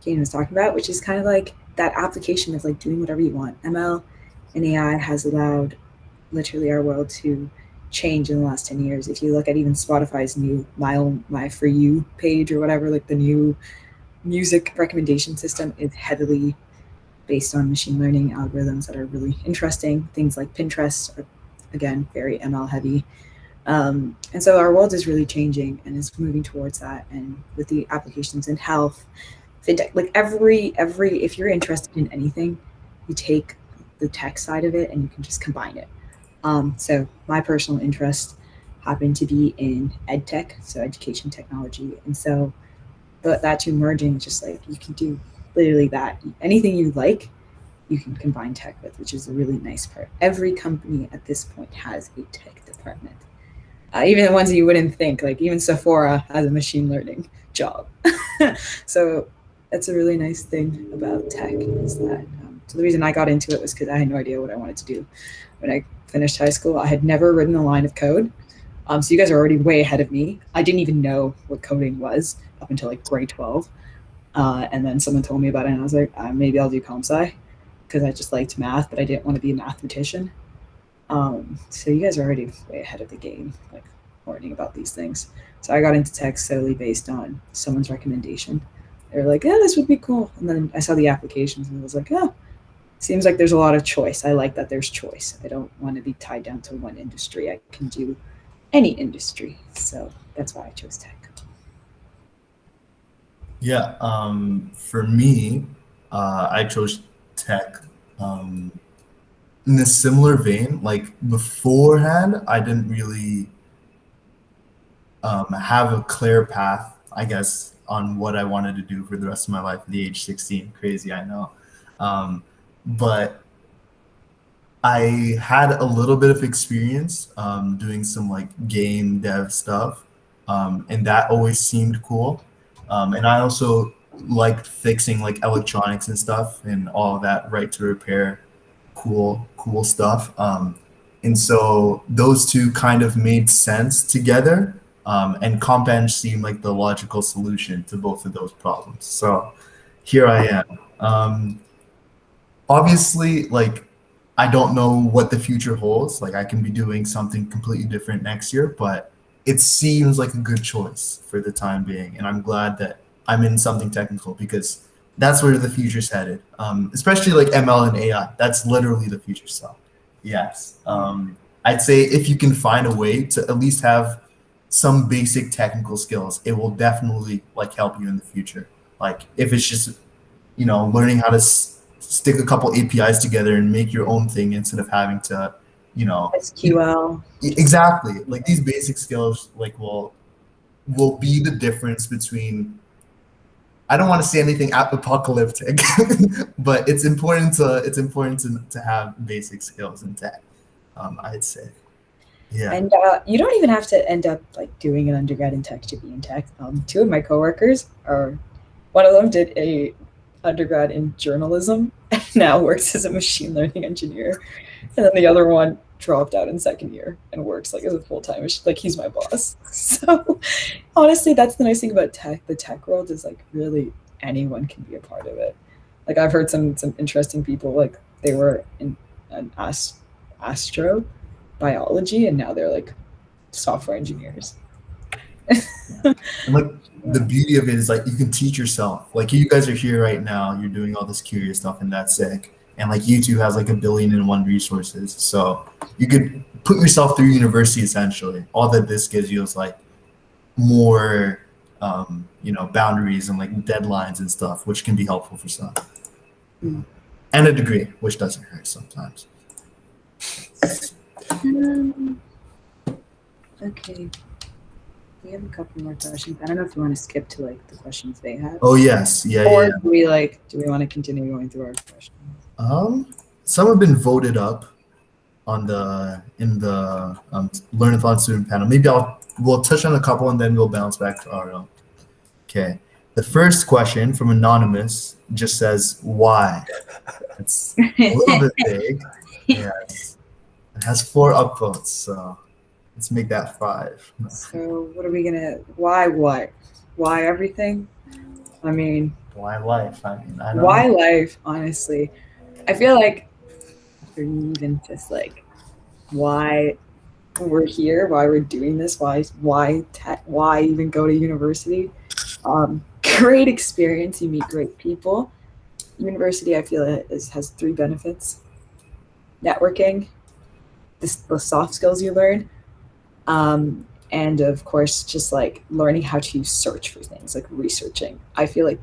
Kane was talking about, which is kind of like that application of like doing whatever you want. ML and AI has allowed literally our world to change in the last 10 years. If you look at even Spotify's new my For You page or whatever, like the new music recommendation system is heavily based on machine learning algorithms that are really interesting. Things like Pinterest are, again, very ML heavy. And so our world is really changing and is moving towards that. And with the applications in health, fintech, like if you're interested in anything, you take the tech side of it and you can just combine it. So my personal interest happened to be in ed tech, so education technology. And so that two merging, just like you can do literally that. Anything you like, you can combine tech with, which is a really nice part. Every company at this point has a tech department. Even the ones that you wouldn't think, like even Sephora has a machine learning job. So that's a really nice thing about tech is that. So the reason I got into it was because I had no idea what I wanted to do. When I finished high school, I had never written a line of code. So you guys are already way ahead of me. I didn't even know what coding was up until like grade 12. And then someone told me about it and I was like, maybe I'll do comp sci because I just liked math, but I didn't want to be a mathematician. So you guys are already way ahead of the game, like learning about these things. So I got into tech solely based on someone's recommendation. They were like, yeah, this would be cool. And then I saw the applications and I was like, oh, seems like there's a lot of choice. I like that there's choice. I don't want to be tied down to one industry. I can do any industry. So that's why I chose tech. Yeah, for me, I chose tech in a similar vein. Like beforehand, I didn't really have a clear path, I guess, on what I wanted to do for the rest of my life at the age 16. Crazy, I know. But I had a little bit of experience doing some like game dev stuff, and that always seemed cool. And I also like fixing like electronics and stuff and all of that, right to repair cool stuff. And so those two kind of made sense together. And comp eng seemed like the logical solution to both of those problems. So here I am. Obviously, like I don't know what the future holds. Like I can be doing something completely different next year, but it seems like a good choice for the time being. And I'm glad that I'm in something technical because that's where the future's headed. Especially like ML and AI. That's literally the future. So yes. I'd say if you can find a way to at least have some basic technical skills, it will definitely like help you in the future. Like if it's just learning how to stick a couple APIs together and make your own thing instead of having to, SQL. exactly, like these basic skills like will be the difference between. I don't want to say anything apocalyptic, but it's important to have basic skills in tech. I'd say, yeah. And you don't even have to end up like doing an undergrad in tech to be in tech. Two of my coworkers one of them did a undergrad in journalism and now works as a machine learning engineer, and then the other one dropped out in second year and works like as a full-time, like he's my boss. So honestly, that's the nice thing about tech. The tech world is like really anyone can be a part of it. Like I've heard some interesting people, like they were in an astrobiology and now they're like software engineers. And like the beauty of it is like you can teach yourself. Like you guys are here right now, you're doing all this curious stuff and that's sick. And like YouTube has like 1,000,000,001 resources. So you could put yourself through university essentially. All that this gives you is like more boundaries and like deadlines and stuff, which can be helpful for some. And a degree, which doesn't hurt sometimes. Okay. We have a couple more questions. I don't know if you want to skip to like the questions they have. Oh yes, yeah. Or yeah. do we want to continue going through our questions? Some have been voted up in the Learnathon student panel. Maybe we'll touch on a couple and then we'll bounce back to our own. Okay. The first question from Anonymous just says, why? It's a little bit vague. Yes. It has 4 upvotes, so let's make that 5. So what are we gonna? Why everything? I mean, why life? I don't why know. life? Honestly, I feel like even just like why we're here, why we're doing this, why even go to university. Great experience. You meet great people. University, I feel has 3 benefits: networking, the soft skills you learn, and of course just like learning how to search for things, like researching. I feel like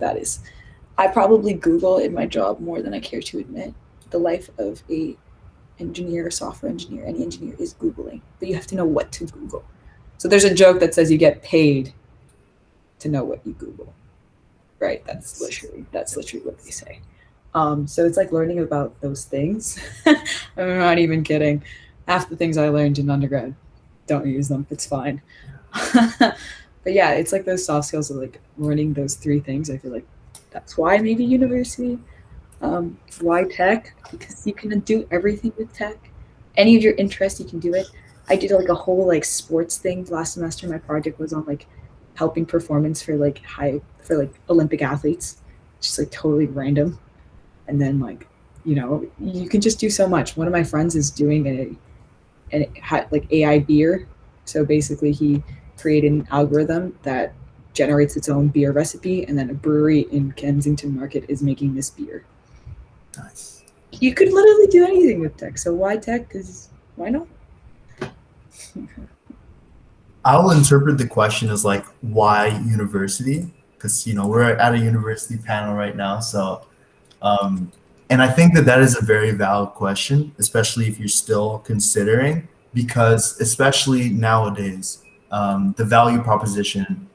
I probably Google in my job more than I care to admit. The life of a engineer, software engineer, any engineer is Googling, but you have to know what to Google. So there's a joke that says you get paid to know what you Google, right? That's literally what they say. So it's like learning about those things. I'm not even kidding. Half the things I learned in undergrad, don't use them. It's fine. But yeah, it's like those soft skills of like learning those 3 things. I feel like that's why maybe university. Why tech? Because you can do everything with tech. Any of your interests, you can do it. I did like a whole like sports thing last semester. My project was on like helping performance for like Olympic athletes, just like totally random. And then like, you can just do so much. One of my friends is doing like AI beer. So basically he created an algorithm that generates its own beer recipe, and then a brewery in Kensington Market is making this beer. Nice. You could literally do anything with tech. So why tech? Because why not? I'll interpret the question as like, why university? Because we're at a university panel right now, so and I think that is a very valid question, especially if you're still considering, because especially nowadays, the value proposition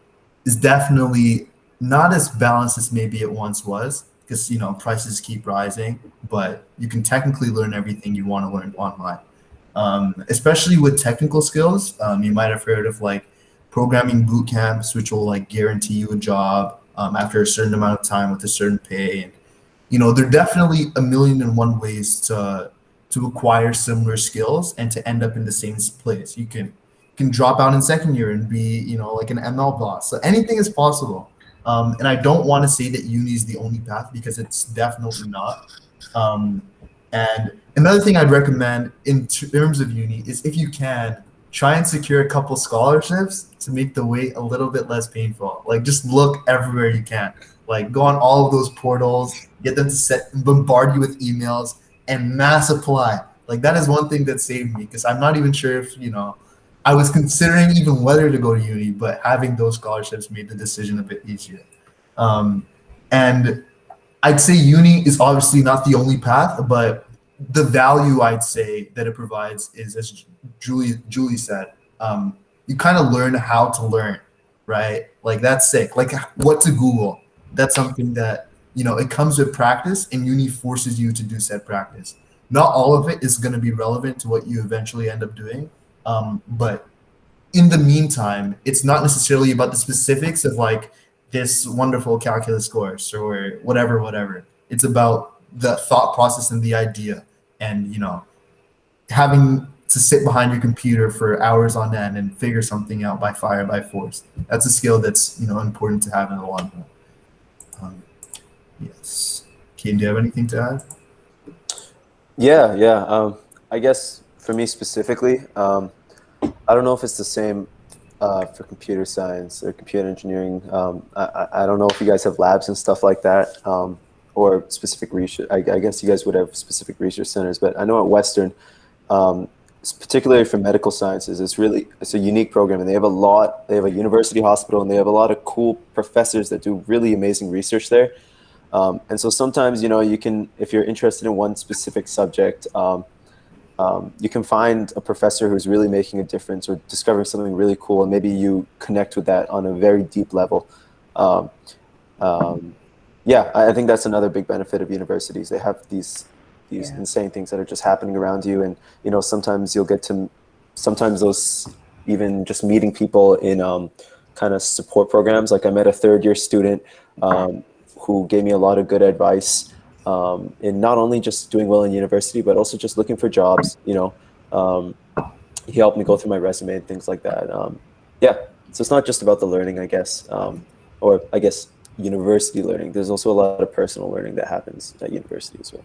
is definitely not as balanced as maybe it once was, because prices keep rising, but you can technically learn everything you want to learn online. Especially with technical skills, you might have heard of like programming boot camps, which will like guarantee you a job after a certain amount of time with a certain pay. And there are definitely a million and one ways to acquire similar skills and to end up in the same place. You can drop out in second year and be like an ML boss. So anything is possible. And I don't want to say that uni is the only path, because it's definitely not. And another thing I'd recommend in terms of uni is, if you can, try and secure a couple scholarships to make the wait a little bit less painful. Like, just look everywhere you can. Like, go on all of those portals, get them to bombard you with emails, and mass apply. Like, that is one thing that saved me, because I'm not even sure if I was considering even whether to go to uni, but having those scholarships made the decision a bit easier. And I'd say uni is obviously not the only path, but the value I'd say that it provides is, as Julie said, you kind of learn how to learn, right? Like, that's sick. Like, what to Google. That's something that, it comes with practice, and uni forces you to do said practice. Not all of it is going to be relevant to what you eventually end up doing. But in the meantime, it's not necessarily about the specifics of like this wonderful calculus course or whatever. It's about the thought process and the idea, and having to sit behind your computer for hours on end and figure something out by fire, by force. That's a skill that's important to have in the long run. Yes. Kim, do you have anything to add? Yeah. I guess for me specifically, I don't know if it's the same for computer science or computer engineering. I don't know if you guys have labs and stuff like that, or specific research. I guess you guys would have specific research centers, but I know at Western, particularly for medical sciences, it's a unique program, and they have a university hospital, and they have a lot of cool professors that do really amazing research there. And so sometimes, you can, if you're interested in one specific subject, you can find a professor who's really making a difference or discovering something really cool, and maybe you connect with that on a very deep level. Yeah, I think that's another big benefit of universities. They have these insane things that are just happening around you, and sometimes those, even just meeting people in kind of support programs. Like, I met a third-year student who gave me a lot of good advice in not only just doing well in university, but also just looking for jobs. He helped me go through my resume and things like that. Yeah, so it's not just about the learning, I guess, or I guess university learning. There's also a lot of personal learning that happens at university as well.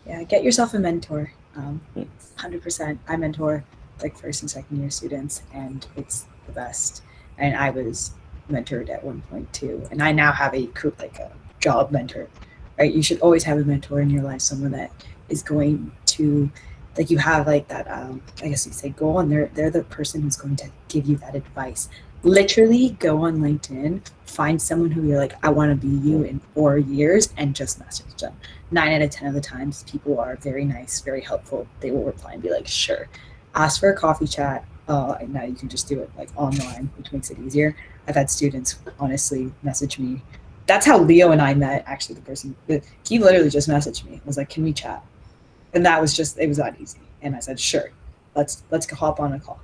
Yeah, get yourself a mentor. 100%. I mentor like first and second year students, and it's the best. And I was mentored at one point too, and I now have a job mentor. Right? You should always have a mentor in your life, someone that is going to, like, you have like that. I guess you say goal, and they're the person who's going to give you that advice. Literally, go on LinkedIn, find someone who you're like, I want to be you in 4 years, and just message them. 9 out of 10 of the times, people are very nice, very helpful. They will reply and be like, sure. Ask for a coffee chat. And now you can just do it like online, which makes it easier. I've had students honestly message me. That's how Leo and I met. Actually, the person, he literally just messaged me. I was like, can we chat? And it was that easy. And I said, sure, let's hop on a call.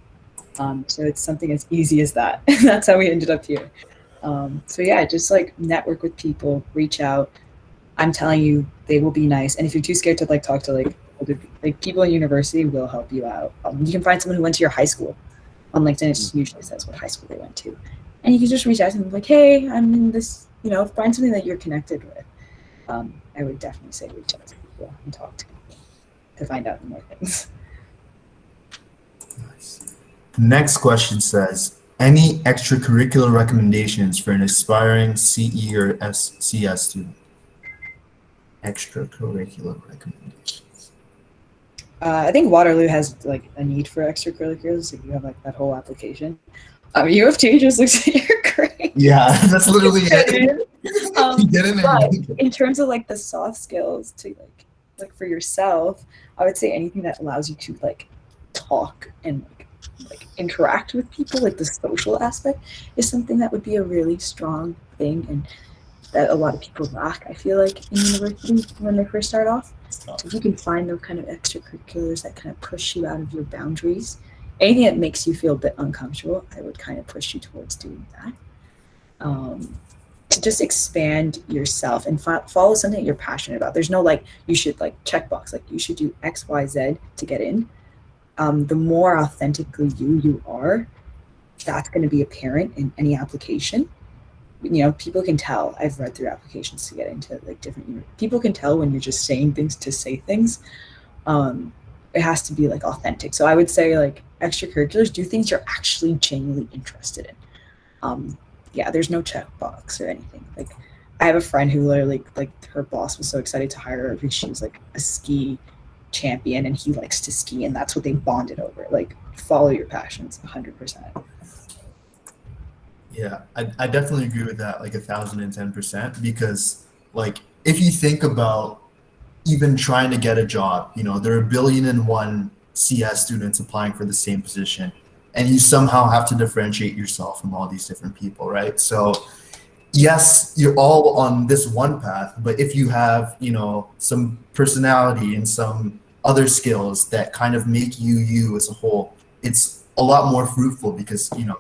So it's something as easy as that. That's how we ended up here. So yeah, just like network with people, reach out. I'm telling you, they will be nice. And if you're too scared to like talk to older, people in university will help you out. You can find someone who went to your high school on LinkedIn. It usually says what high school they went to, and you can just reach out to them like, hey, I'm in this. Find something that you're connected with. I would definitely say reach out to people and talk to people to find out more things. Nice. The next question says, any extracurricular recommendations for an aspiring CE or SCS student? Extracurricular recommendations. I think Waterloo has like a need for extracurriculars. If you have like that whole application, U of T just looks at your grade. Yeah, that's literally it. But in terms of like the soft skills to like for yourself, I would say anything that allows you to like talk and like interact with people, like the social aspect, is something that would be a really strong thing, and that a lot of people lack, I feel like, in university when they first start off. So if you can find those kind of extracurriculars that kind of push you out of your boundaries, anything that makes you feel a bit uncomfortable, I would kind of push you towards doing that. to just expand yourself and follow something that you're passionate about. There's no like you should like checkbox, like you should do X, Y, Z to get in. The more authentically you are, that's going to be apparent in any application. You know, people can tell. I've read through applications to get into like different. People can tell when you're just saying things to say things. It has to be like authentic. So I would say like extracurriculars, do things you're actually genuinely interested in. Yeah, there's no checkbox or anything. Like I have a friend who literally like her boss was so excited to hire her because she was like a ski champion and he likes to ski and that's what they bonded over. Like follow your passions 100%. Yeah, I definitely agree with that, like 1,010%, because like if you think about even trying to get a job, you know, there are 1,000,000,001 CS students applying for the same position, and you somehow have to differentiate yourself from all these different people, right? So yes, you're all on this one path, but if you have, you know, some personality and some other skills that kind of make you as a whole, it's a lot more fruitful because, you know,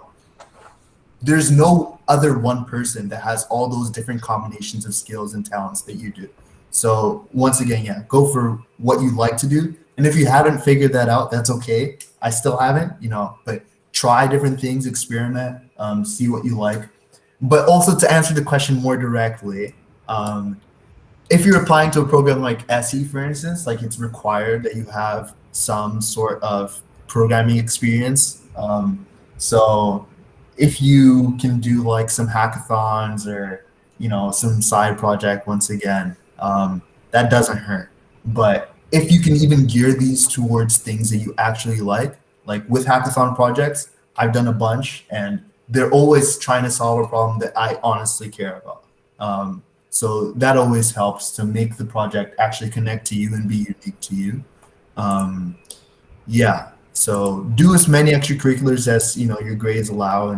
there's no other one person that has all those different combinations of skills and talents that you do. So once again, yeah, go for what you like to do. And if you haven't figured that out, that's okay. I still haven't, you know, but try different things, experiment, see what you like. But also to answer the question more directly, if you're applying to a program like SE, for instance, like it's required that you have some sort of programming experience. So if you can do like some hackathons or, you know, some side project, once again, that doesn't hurt. But if you can even gear these towards things that you actually like with hackathon projects, I've done a bunch and they're always trying to solve a problem that I honestly care about. So that always helps to make the project actually connect to you and be unique to you. Yeah. So do as many extracurriculars as, you know, your grades allow,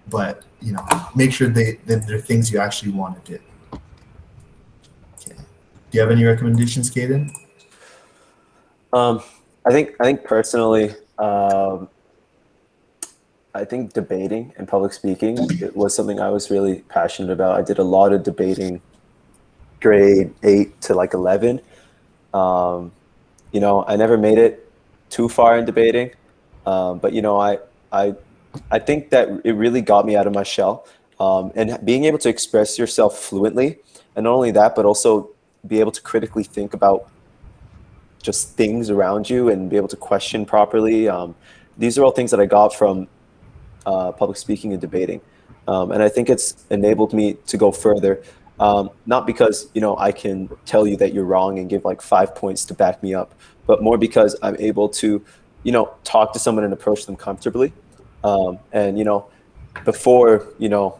but you know, make sure that they're things you actually want to do. Okay. Do you have any recommendations, Kaden? I think personally, I think debating and public speaking, it was something I was really passionate about. I did a lot of debating grade 8 to like 11. You know, I never made it too far in debating, but you know, I think that it really got me out of my shell, and being able to express yourself fluently, and not only that, but also be able to critically think about just things around you and be able to question properly. These are all things that I got from public speaking and debating, and I think it's enabled me to go further. Not because, you know, I can tell you that you're wrong and give like 5 points to back me up, but more because I'm able to, you know, talk to someone and approach them comfortably. And, you know, before, you know,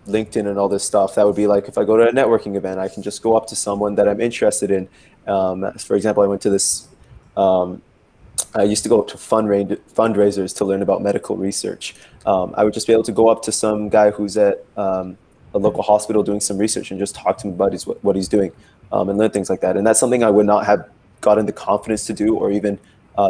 LinkedIn and all this stuff, that would be like if I go to a networking event, I can just go up to someone that I'm interested in. For example, I went to this, I used to go up to fundraisers to learn about medical research. I would just be able to go up to some guy who's at a local hospital doing some research and just talk to him about what he's doing, and learn things like that. And that's something I would not have gotten the confidence to do or even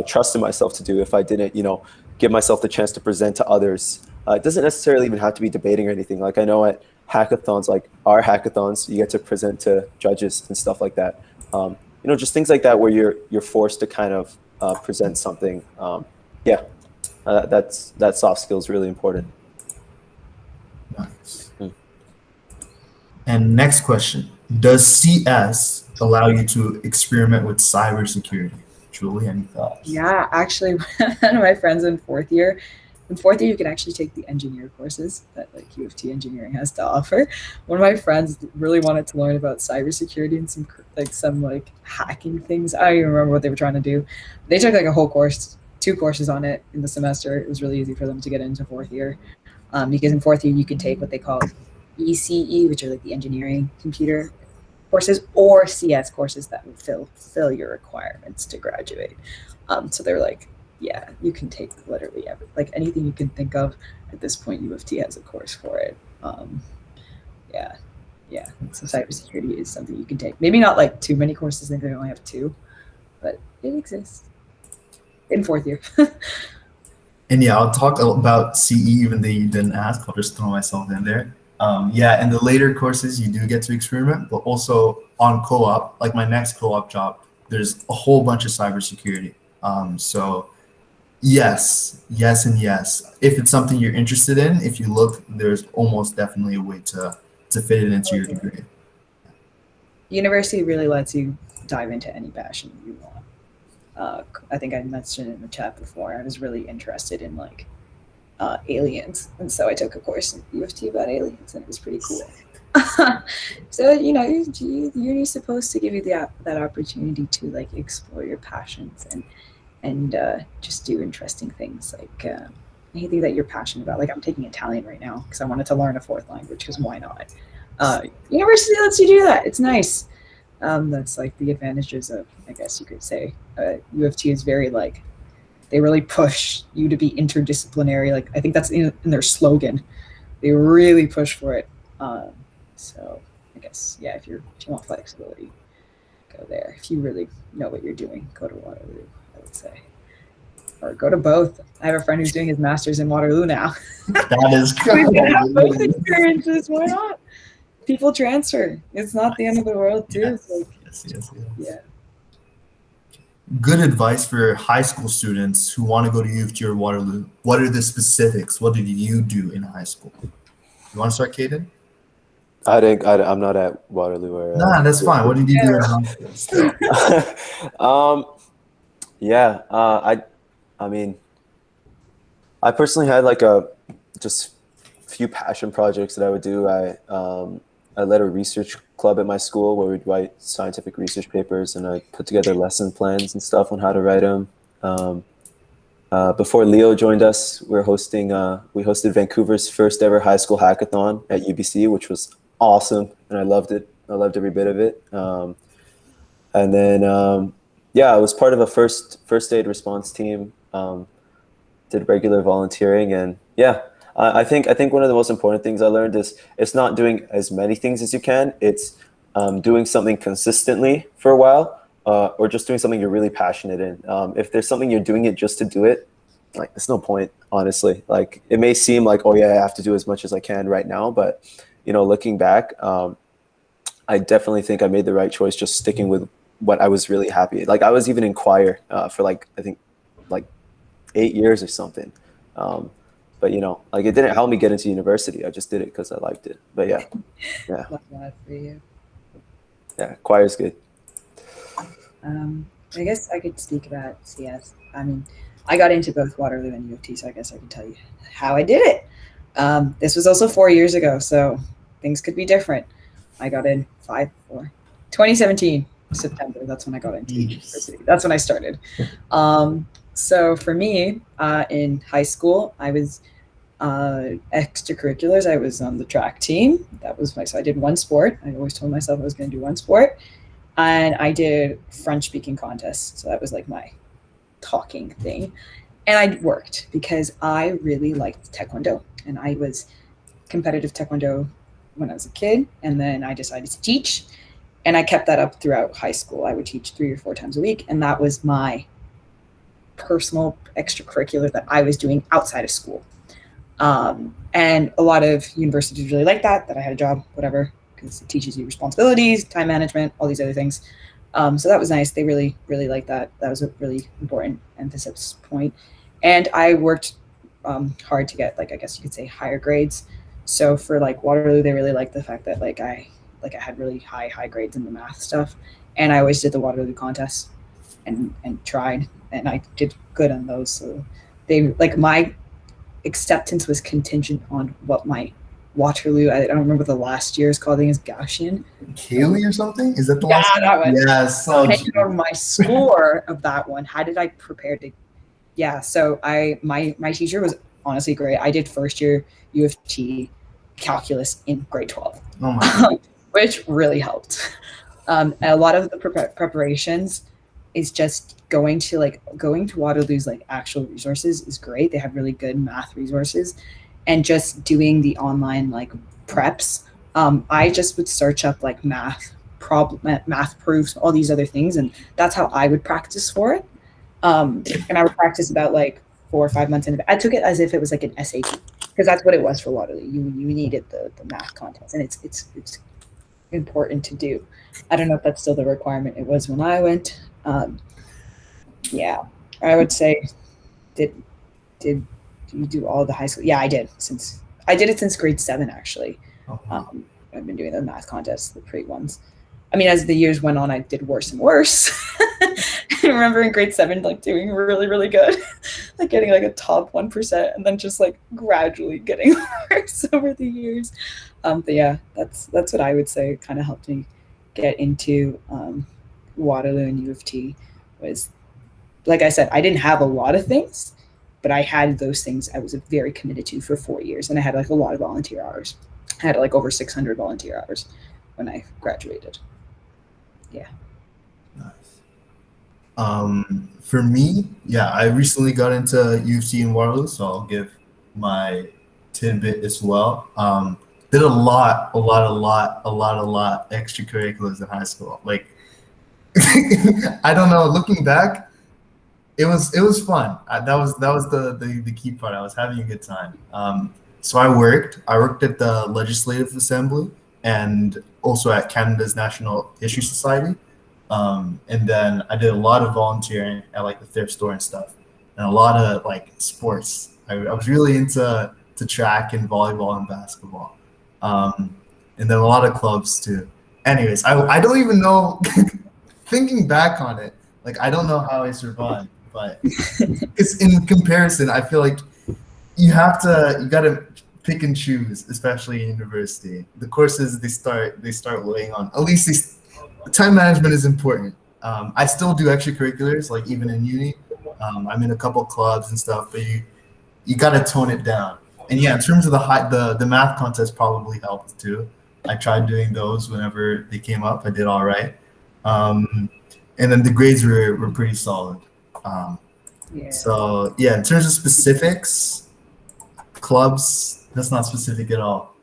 trusted myself to do if I didn't, you know, give myself the chance to present to others. It doesn't necessarily even have to be debating or anything. Like I know at hackathons, like our hackathons, you get to present to judges and stuff like that. You know, just things like that where you're forced to kind of present something. Yeah, that soft skill is really important. Nice. And next question, does CS allow you to experiment with cybersecurity? Julie, any thoughts? Yeah, actually, one of my friends in fourth year, you can actually take the engineer courses that like U of T engineering has to offer. One of my friends really wanted to learn about cybersecurity and some hacking things. I don't even remember what they were trying to do. They took like a whole course, 2 courses on it in the semester. It was really easy for them to get into fourth year, because in fourth year you could take what they call ECE, which are like the engineering computer courses, or CS courses that would fill your requirements to graduate. So they're like, yeah, you can take literally like anything you can think of. At this point, U of T has a course for it. Yeah. So cybersecurity is something you can take. Maybe not like too many courses. I think they only have 2, but it exists in fourth year. And yeah, I'll talk about CE even though you didn't ask. I'll just throw myself in there. Yeah, in the later courses, you do get to experiment, but also on co-op, like my next co-op job, there's a whole bunch of cybersecurity. So yes, yes, and yes. If it's something you're interested in, if you look, there's almost definitely a way to fit it into your degree. University really lets you dive into any passion you want. I think I mentioned in the chat before, I was really interested in like aliens, and so I took a course in U of T about aliens, and it was pretty cool. So you're supposed to give you that opportunity to like explore your passions and just do interesting things like anything that you're passionate about. Like I'm taking Italian right now because I wanted to learn a fourth language because why not? University lets you do that. It's nice. That's like the advantages of, I guess you could say, U of T is very like, they really push you to be interdisciplinary. Like I think that's in their slogan. They really push for it. So I guess, yeah, if you want flexibility, go there. If you really know what you're doing, go to Waterloo, I would say. Or go to both. I have a friend who's doing his master's in Waterloo now. That is We can have both experiences. Why not? People transfer. It's not the end of the world, too. Yes. Like, Yes. yeah. Good advice for high school students who want to go to U of T or Waterloo. What are the specifics? What did you do in high school? You want to start, Caden? I'm not at Waterloo or. Nah, that's fine. What did you do in high school? Yeah, I mean, I personally had like just few passion projects that I would do. I led a research club at my school where we'd write scientific research papers, and I put together lesson plans and stuff on how to write them. Before Leo joined us, we hosted Vancouver's first ever high school hackathon at UBC, which was awesome, and I loved it. I loved every bit of it. And then, I was part of a first aid response team. Did regular volunteering, and I think one of the most important things I learned is it's not doing as many things as you can. It's doing something consistently for a while, or just doing something you're really passionate in. If there's something you're doing it just to do it, like there's no point, honestly. Like it may seem like, oh yeah, I have to do as much as I can right now, but looking back, I definitely think I made the right choice just sticking with what I was really happy. Like I was even in choir for I think 8 years or something. But like it didn't help me get into university. I just did it because I liked it. But yeah. Love that for you. Yeah, choir's good. I guess I could speak about CS. I mean, I got into both Waterloo and U of T, so I guess I can tell you how I did it. This was also 4 years ago, so things could be different. I got in 2017, September. That's when I got into university. That's when I started. So for me, in high school, I was extracurriculars. I was on the track team. So I did one sport. I always told myself I was going to do one sport. And I did French speaking contests. So that was like my talking thing. And I worked because I really liked Taekwondo. And I was competitive Taekwondo when I was a kid. And then I decided to teach. And I kept that up throughout high school. I would teach 3 or 4 times a week. And that was my personal extracurricular that I was doing outside of school. And a lot of universities really like that I had a job, whatever, because it teaches you responsibilities, time management, all these other things. So that was nice. They really, really liked that. That was a really important emphasis point. And I worked hard to get, I guess you could say, higher grades. So for Waterloo, they really liked the fact that I had really high grades in the math stuff. And I always did the Waterloo contests and tried, and I did good on those. So they my acceptance was contingent on what my Waterloo, I don't remember the last year's called. I think it's Gaussian. Kaylee or something? Is that the last that one? Yes. Depending on my score of that one, how did I prepare to? Yeah, so my teacher was honestly great. I did first year U of T calculus in grade 12, Oh my which really helped. A lot of the preparations is just going to Waterloo's actual resources is great. They have really good math resources, and just doing the online preps. I just would search up math proofs, all these other things, and that's how I would practice for it. And I would practice about 4 or 5 months in. I took it as if it was an SAT, because because that's what it was for Waterloo. You needed the math contest, and it's important to do. I don't know if that's still the requirement. It was when I went. Yeah, I would say did you do all the high school? Yeah, I did since grade 7 actually. I've been doing the math contests, the pre ones. I mean, as the years went on, I did worse and worse. I remember in grade 7, like doing really, really good, like getting like a top 1%, and then just like gradually getting worse over the years. But yeah, that's what I would say kind of helped me get into Waterloo and U of T. Was, like I said, I didn't have a lot of things, but I had those things I was very committed to for 4 years, and I had like a lot of volunteer hours. I had like over 600 volunteer hours when I graduated. Yeah. Nice. For me, yeah, I recently got into U of T in Waterloo, so I'll give my tidbit as well. Did a lot extracurriculars in high school. Like, I don't know. Looking back, it was fun. That was the key part. I was having a good time. So I worked at the Legislative Assembly and also at Canada's National History Society. And then I did a lot of volunteering at like the thrift store and stuff, and a lot of like sports. I was really into track and volleyball and basketball, and then a lot of clubs too. Anyways, I don't even know. Thinking back on it, like I don't know how I survived, but it's in comparison. I feel like you gotta pick and choose, especially in university. The courses they start weighing on. At least time management is important. I still do extracurriculars, like even in uni. I'm in a couple clubs and stuff, but you gotta tone it down. And yeah, in terms of the math contest probably helped too. I tried doing those whenever they came up. I did all right. And then the grades were pretty solid. So yeah, in terms of specifics, clubs, that's not specific at all.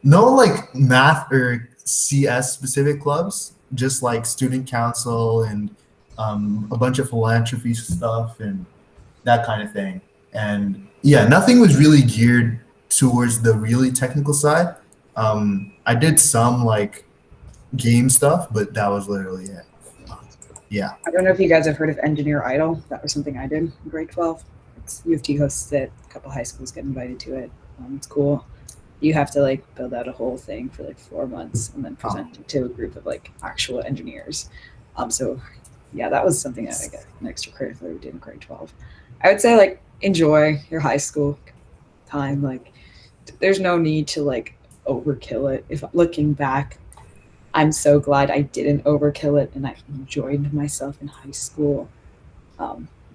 No like math or CS specific clubs, just like student council and a bunch of philanthropy stuff and that kind of thing. And yeah, nothing was really geared towards the really technical side. I did some like game stuff, but that was literally it. Yeah. I don't know if you guys have heard of Engineer Idol. That was something I did in grade 12. U of T hosts it. A couple high schools get invited to it. It's cool. You have to like build out a whole thing for like 4 months and then present it to a group of like actual engineers. So yeah, that was something that I got an extracurricular we did in grade 12. I would say like enjoy your high school time. Like there's no need to like overkill it. If looking back, I'm so glad I didn't overkill it and I enjoyed myself in high school.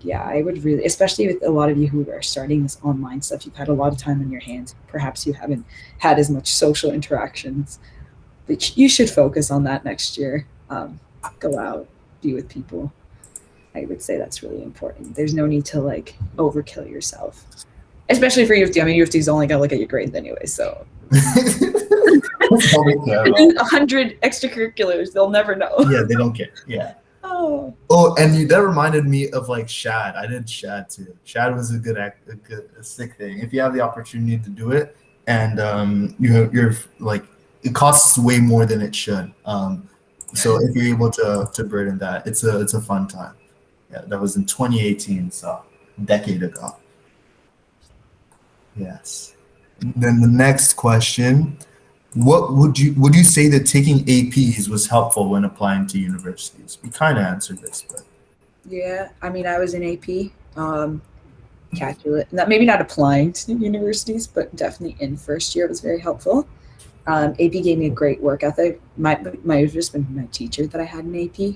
Yeah, I would really, especially with a lot of you who are starting this online stuff, you've had a lot of time on your hands. Perhaps you haven't had as much social interactions, but you should focus on that next year. Go out, be with people. I would say that's really important. There's no need to like overkill yourself, especially for U of T. I mean, U of T is only gonna look at your grades anyway, so. 100 extracurriculars, they'll never know. Yeah, they don't care. Yeah. Oh, and that reminded me of like Shad. I did Shad too. Shad was a sick thing. If you have the opportunity to do it, and you're like, it costs way more than it should. So if you're able to burden that, it's a fun time. Yeah, that was in 2018, so a decade ago. Yes. Then the next question. What would you say that taking APs was helpful when applying to universities? We kind of answered this, but yeah. I mean, I was in AP, calculus. Maybe not applying to universities, but definitely in first year it was very helpful. AP gave me a great work ethic. It was just been my teacher that I had in AP.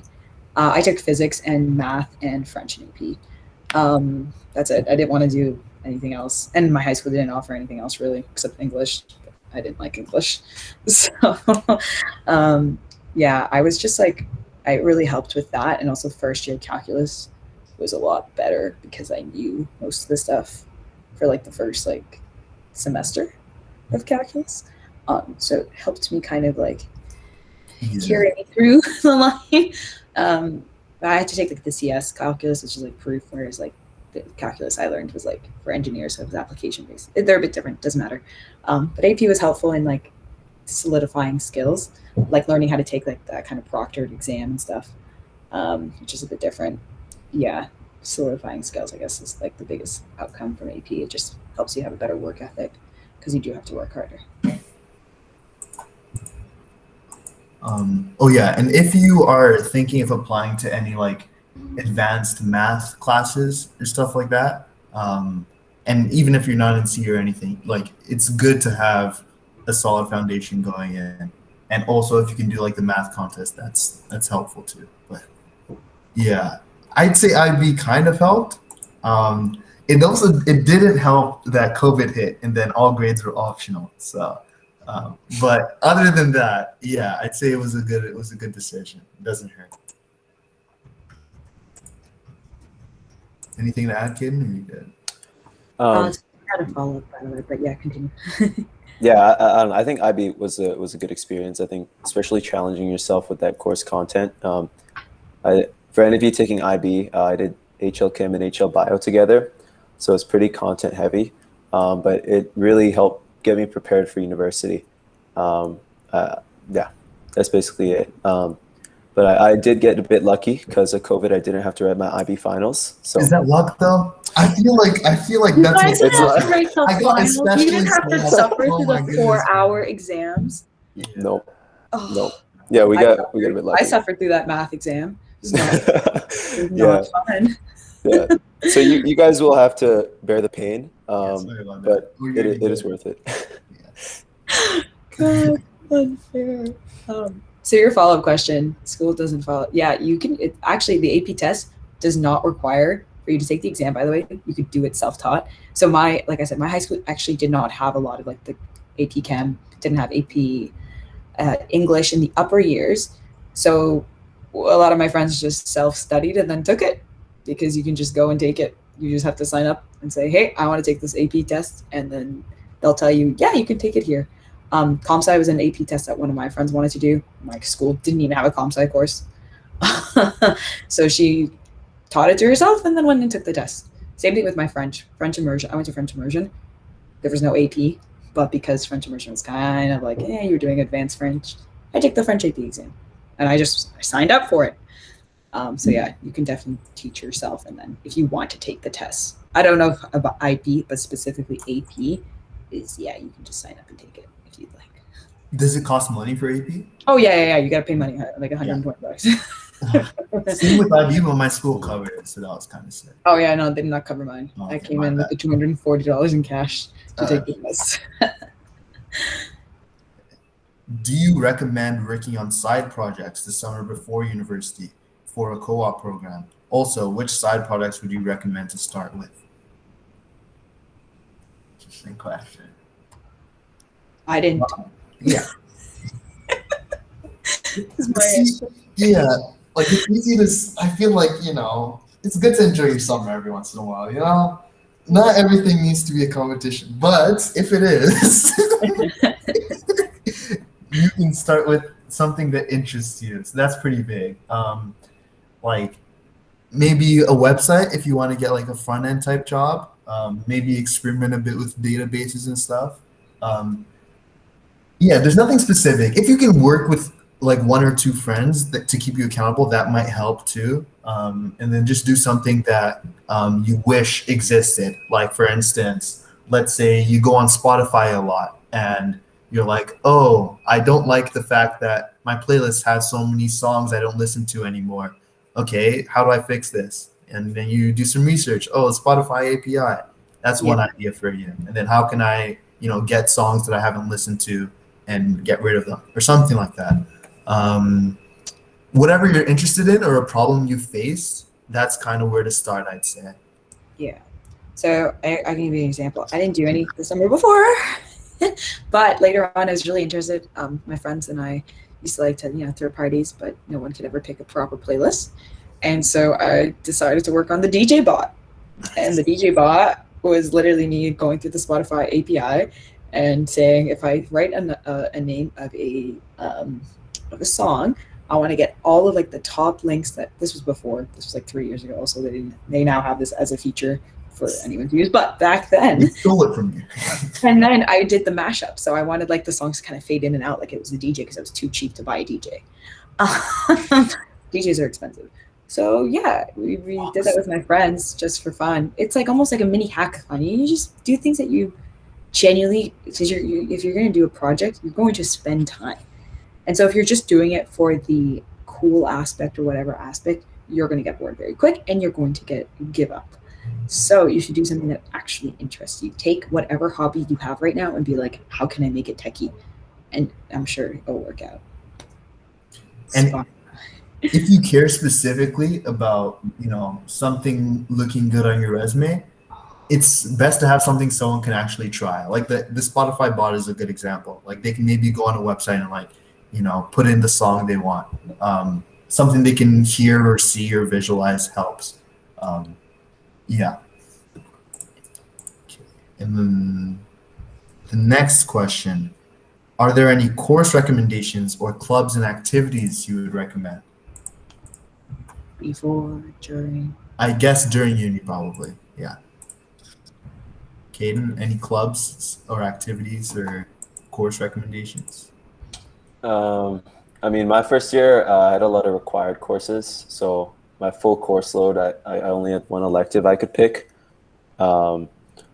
I took physics and math and French in AP. That's it. I didn't want to do anything else, and my high school didn't offer anything else really except English. I didn't like English. So yeah, I was just like, it really helped with that. And also first year calculus was a lot better because I knew most of the stuff for like the first like semester of calculus. So it helped me kind of like carry me through the line. But I had to take like the CS calculus, which is like proof, whereas like the calculus I learned was like for engineers, so it was application based. They're a bit different, doesn't matter. But AP was helpful in like solidifying skills, like learning how to take like that kind of proctored exam and stuff, which is a bit different. Yeah, solidifying skills, I guess, is like the biggest outcome from AP. It just helps you have a better work ethic because you do have to work harder. Oh yeah, and if you are thinking of applying to any like advanced math classes or stuff like that, and even if you're not in C or anything, like it's good to have a solid foundation going in. And also, if you can do like the math contest, that's helpful too. But yeah, I'd say IB kind of helped. It didn't help that COVID hit and then all grades were optional. So. But other than that, yeah, I'd say it was a good decision. It doesn't hurt. Anything to add, Kaden? Or you good? I had a follow up by the way, but yeah, continue. Yeah, I don't know. I think IB was a good experience. I think especially challenging yourself with that course content. For any of you taking IB, I did HL Chem and HL Bio together, so it's pretty content heavy, but it really helped get me prepared for university. Yeah, that's basically it. But I did get a bit lucky because of COVID. I didn't have to write my IB finals. So is that luck though? I feel like that's what I got especially. You didn't have to suffer through the 4-hour exams. Yeah. Nope. Yeah, we got a bit lucky. I suffered through that math exam. It was not fun. Yeah. So you guys will have to bear the pain, but it is worth it. God, unfair. So your follow-up question, school doesn't follow. Yeah, you can. Actually, the AP test does not require for you to take the exam. By the way, you could do it self-taught. So like I said, my high school actually did not have a lot of like the AP Chem, didn't have AP English in the upper years. So a lot of my friends just self-studied and then took it because you can just go and take it. You just have to sign up and say, hey, I want to take this AP test. And then they'll tell you, yeah, you can take it here. Comp sci was an AP test that one of my friends wanted to do. My school didn't even have a comp sci course. So she taught it to herself and then went and took the test. Same thing with my French immersion. I went to French immersion. There was no AP, but because French immersion was kind of like, yeah, you're doing advanced French, I took the French AP exam. And I signed up for it. So yeah, you can definitely teach yourself. And then if you want to take the test, I don't know about IB, but specifically AP is, yeah, you can just sign up and take it if you'd like. Does it cost money for AP? Oh yeah. You got to pay money, like $120. Same with IB, but my school covered it, so that was kind of sick. Oh yeah, no, they did not cover mine. I came in with the $240 in cash to take the test. Do you recommend working on side projects the summer before university for a co-op program? Also, which side projects would you recommend to start with? Interesting question. I didn't. Yeah. Yeah, like it's easy to. I feel like it's good to enjoy your summer every once in a while. Not everything needs to be a competition, but if it is, you can start with something that interests you. So that's pretty big. Like maybe a website if you want to get like a front end type job. Maybe experiment a bit with databases and stuff. Yeah, there's nothing specific. If you can work with like one or two friends to keep you accountable, that might help too. And then just do something that you wish existed. Like for instance, let's say you go on Spotify a lot and you're like, oh, I don't like the fact that my playlist has so many songs I don't listen to anymore. Okay, how do I fix this? And then you do some research. Oh, Spotify API. That's one idea for you. And then how can I, get songs that I haven't listened to and get rid of them or something like that. Whatever you're interested in or a problem you face, that's kind of where to start, I'd say. Yeah. So I can give you an example. I didn't do any the summer before, but later on I was really interested. My friends and I used to like to, throw parties, but no one could ever pick a proper playlist. And so I decided to work on the DJ bot. And the DJ bot was literally me going through the Spotify API and saying, if I write a name of a song, I want to get all of like the top links that this was before. This was like 3 years ago. So they now have this as a feature for anyone to use. But back then, They stole it from you. and then I did the mashup. So I wanted like the songs to kind of fade in and out like it was the DJ because it was too cheap to buy a DJ. DJs are expensive. So yeah, we did that with my friends just for fun. It's like almost like a mini hackathon. You just do things that you genuinely, because if you're going to do a project, you're going to spend time. And so if you're just doing it for the cool aspect or whatever aspect, you're going to get bored very quick and you're going to give up. So you should do something that actually interests you. Take whatever hobby you have right now and be like, how can I make it techie? And I'm sure it'll work out. And if you care specifically about, something looking good on your resume, it's best to have something someone can actually try. Like the Spotify bot is a good example. Like they can maybe go on a website and like, put in the song they want. Something they can hear or see or visualize helps. Yeah. Okay. And then the next question, are there any course recommendations or clubs and activities you would recommend? Before, during? I guess during uni probably, yeah. Caden, any clubs or activities or course recommendations? I mean, my first year, I had a lot of required courses. So my full course load, I only had one elective I could pick. I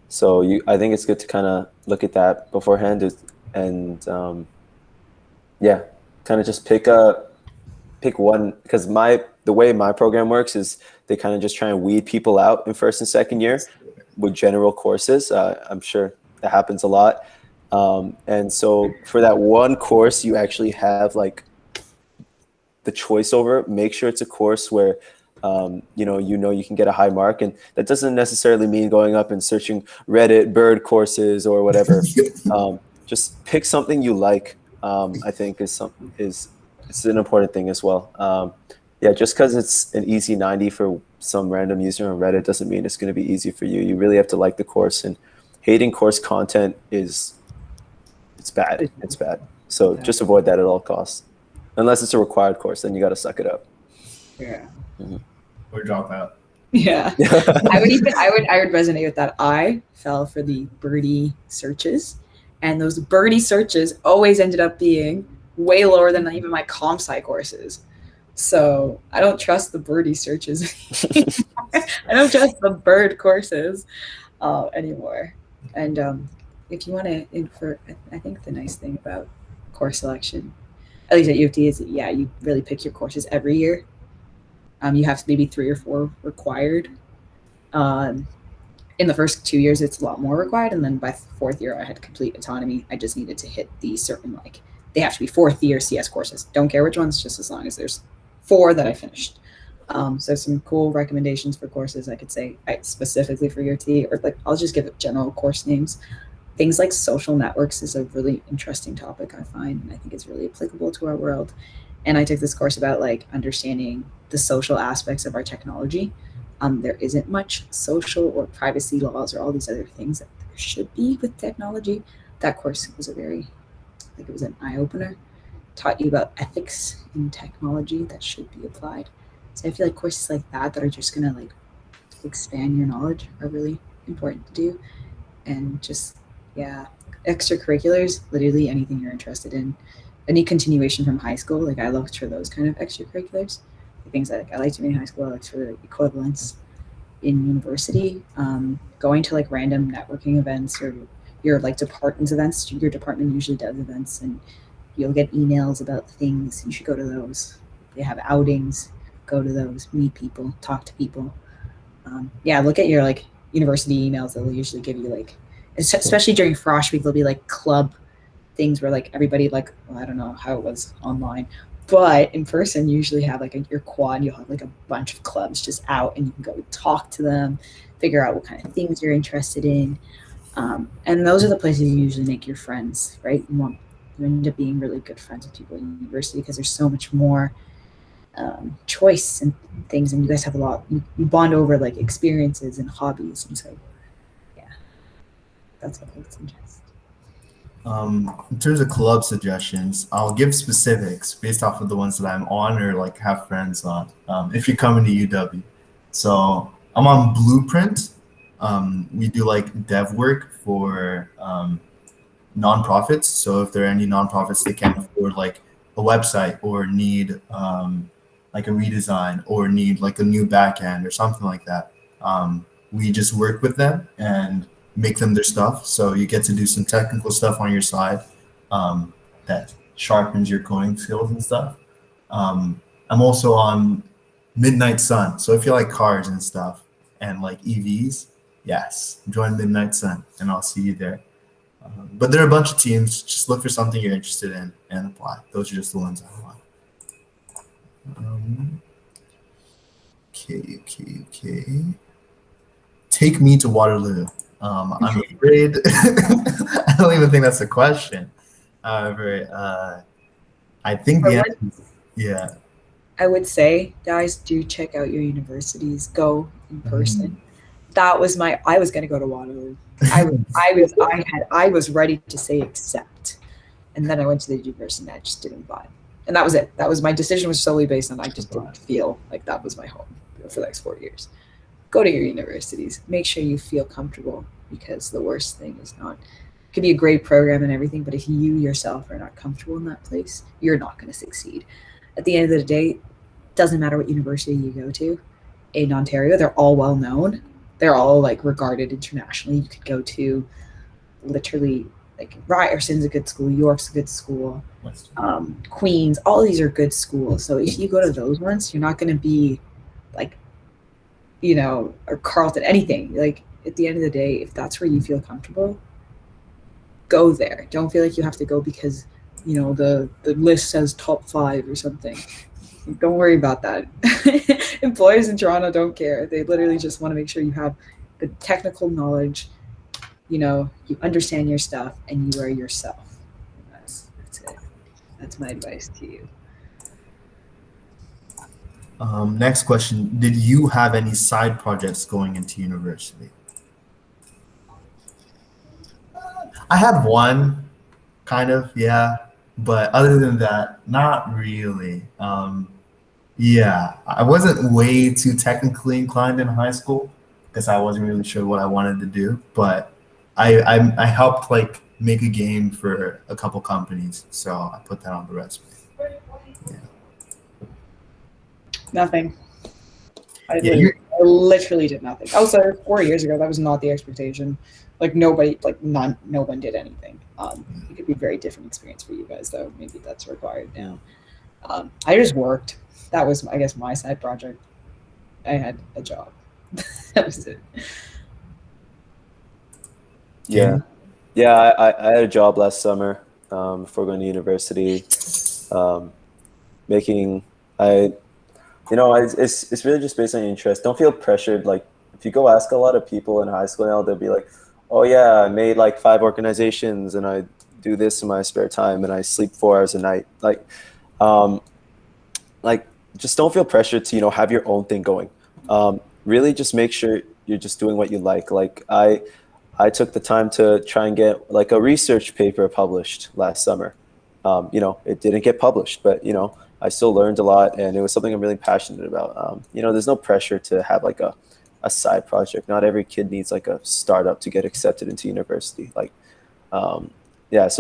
think it's good to kind of look at that beforehand and kind of just pick one, because the way my program works is they kind of just try and weed people out in first and second year with general courses. I'm sure that happens a lot. And so for that one course, you actually have like the choice over. Make sure it's a course where you can get a high mark, and that doesn't necessarily mean going up and searching Reddit bird courses or whatever. Just pick something you like. I think it's an important thing as well. Just because it's an easy 90 for some random user on Reddit doesn't mean it's going to be easy for you. You really have to like the course, and hating course content it's bad. It's bad. So just avoid that at all costs. Unless it's a required course, then you got to suck it up. Yeah. Mm-hmm. Or drop out. Yeah. I would resonate with that. I fell for the birdie searches, and those birdie searches always ended up being way lower than even my comp sci courses. So I don't trust the birdie searches. I don't trust the bird courses anymore. And if you want to, I think the nice thing about course selection, at least at U of T, is you really pick your courses every year. You have maybe 3 or 4 required. In the first 2 years, it's a lot more required, and then by 4th year, I had complete autonomy. I just needed to hit the certain they have to be 4th year CS courses. Don't care which ones, just as long as there's 4 that I finished. So some cool recommendations for courses I could say specifically for your T, or I'll just give it general course names. Things like social networks is a really interesting topic, I find, and I think it's really applicable to our world. And I took this course about understanding the social aspects of our technology. There isn't much social or privacy laws or all these other things that there should be with technology. That course was it was an eye-opener. Taught you about ethics in technology that should be applied. So I feel like courses like that are just gonna expand your knowledge are really important to do. And just extracurriculars, literally anything you're interested in. Any continuation from high school, I looked for those kind of extracurriculars. The things that I liked to be in high school, I looked for equivalents in university. Going to random networking events or your department's events. Your department usually does events, and you'll get emails about things. You should go to those. They have outings. Go to those. Meet people. Talk to people. Look at your university emails. They'll usually give you especially during Frosh Week, there'll be club things where everybody I don't know how it was online, but in person you usually have your quad. You'll have a bunch of clubs just out, and you can go talk to them, figure out what kind of things you're interested in. And those are the places you usually make your friends, right? You end up being really good friends with people in university because there's so much more choice and things, and you guys have a lot. You bond over experiences and hobbies, and so that's what I would suggest. In terms of club suggestions, I'll give specifics based off of the ones that I'm on or like have friends on. If you're coming to UW, so I'm on Blueprint. We do like dev work for nonprofits. So if there are any nonprofits that can't afford like a website or need like a redesign or need like a new backend or something like that, we just work with them and make them their stuff. So you get to do some technical stuff on your side that sharpens your coding skills and stuff. I'm also on Midnight Sun. So if you like cars and stuff and like EVs, yes, join Midnight Sun and I'll see you there. But there are a bunch of teams. Just look for something you're interested in and apply. Those are just the ones I want. Okay. Take me to Waterloo. I'm afraid. I don't even think that's a question. However, I think the answer is, yeah. I would say, guys, do check out your universities. Go in person. That was I was going to go to Waterloo. I was ready to say accept, and then I went to the university and I just didn't vibe, and that was it. That was my decision was solely based on I just didn't feel like that was my home for the next 4 years. Go to your universities. Make sure you feel comfortable, because the worst thing is not. It could be a great program and everything, but if you yourself are not comfortable in that place, you're not going to succeed. At the end of the day, doesn't matter what university you go to in Ontario, they're all well known. They're all like regarded internationally. You could go to literally like Ryerson's a good school, York's a good school, Queens, all these are good schools. So if you go to those ones, you're not going to be like, or Carleton, anything. Like at the end of the day, if that's where you feel comfortable, go there. Don't feel like you have to go because, the list says top 5 or something. Don't worry about that. Employers in Toronto don't care. They literally just want to make sure you have the technical knowledge, you understand your stuff, and you are yourself. That's it. That's my advice to you. Next question. Did you have any side projects going into university? I had one, kind of, yeah. But other than that, not really. Yeah, I wasn't way too technically inclined in high school because I wasn't really sure what I wanted to do. But I helped like make a game for a couple companies, so I put that on the resume. Yeah. Nothing. I literally did nothing. Also, 4 years ago, that was not the expectation. Like no one did anything. It could be a very different experience for you guys, though. Maybe that's required now. I just worked. That was, I guess, my side project. I had a job. That was it. Yeah. I had a job last summer before going to university. It's really just based on your interest. Don't feel pressured. Like if you go ask a lot of people in high school now, they'll be like, oh yeah, I made like 5 organizations and I do this in my spare time and I sleep 4 hours a night. Like just don't feel pressured to, have your own thing going. Really just make sure you're just doing what you like. Like I took the time to try and get like a research paper published last summer. It didn't get published, but I still learned a lot and it was something I'm really passionate about. There's no pressure to have like a side project. Not every kid needs like a startup to get accepted into university. So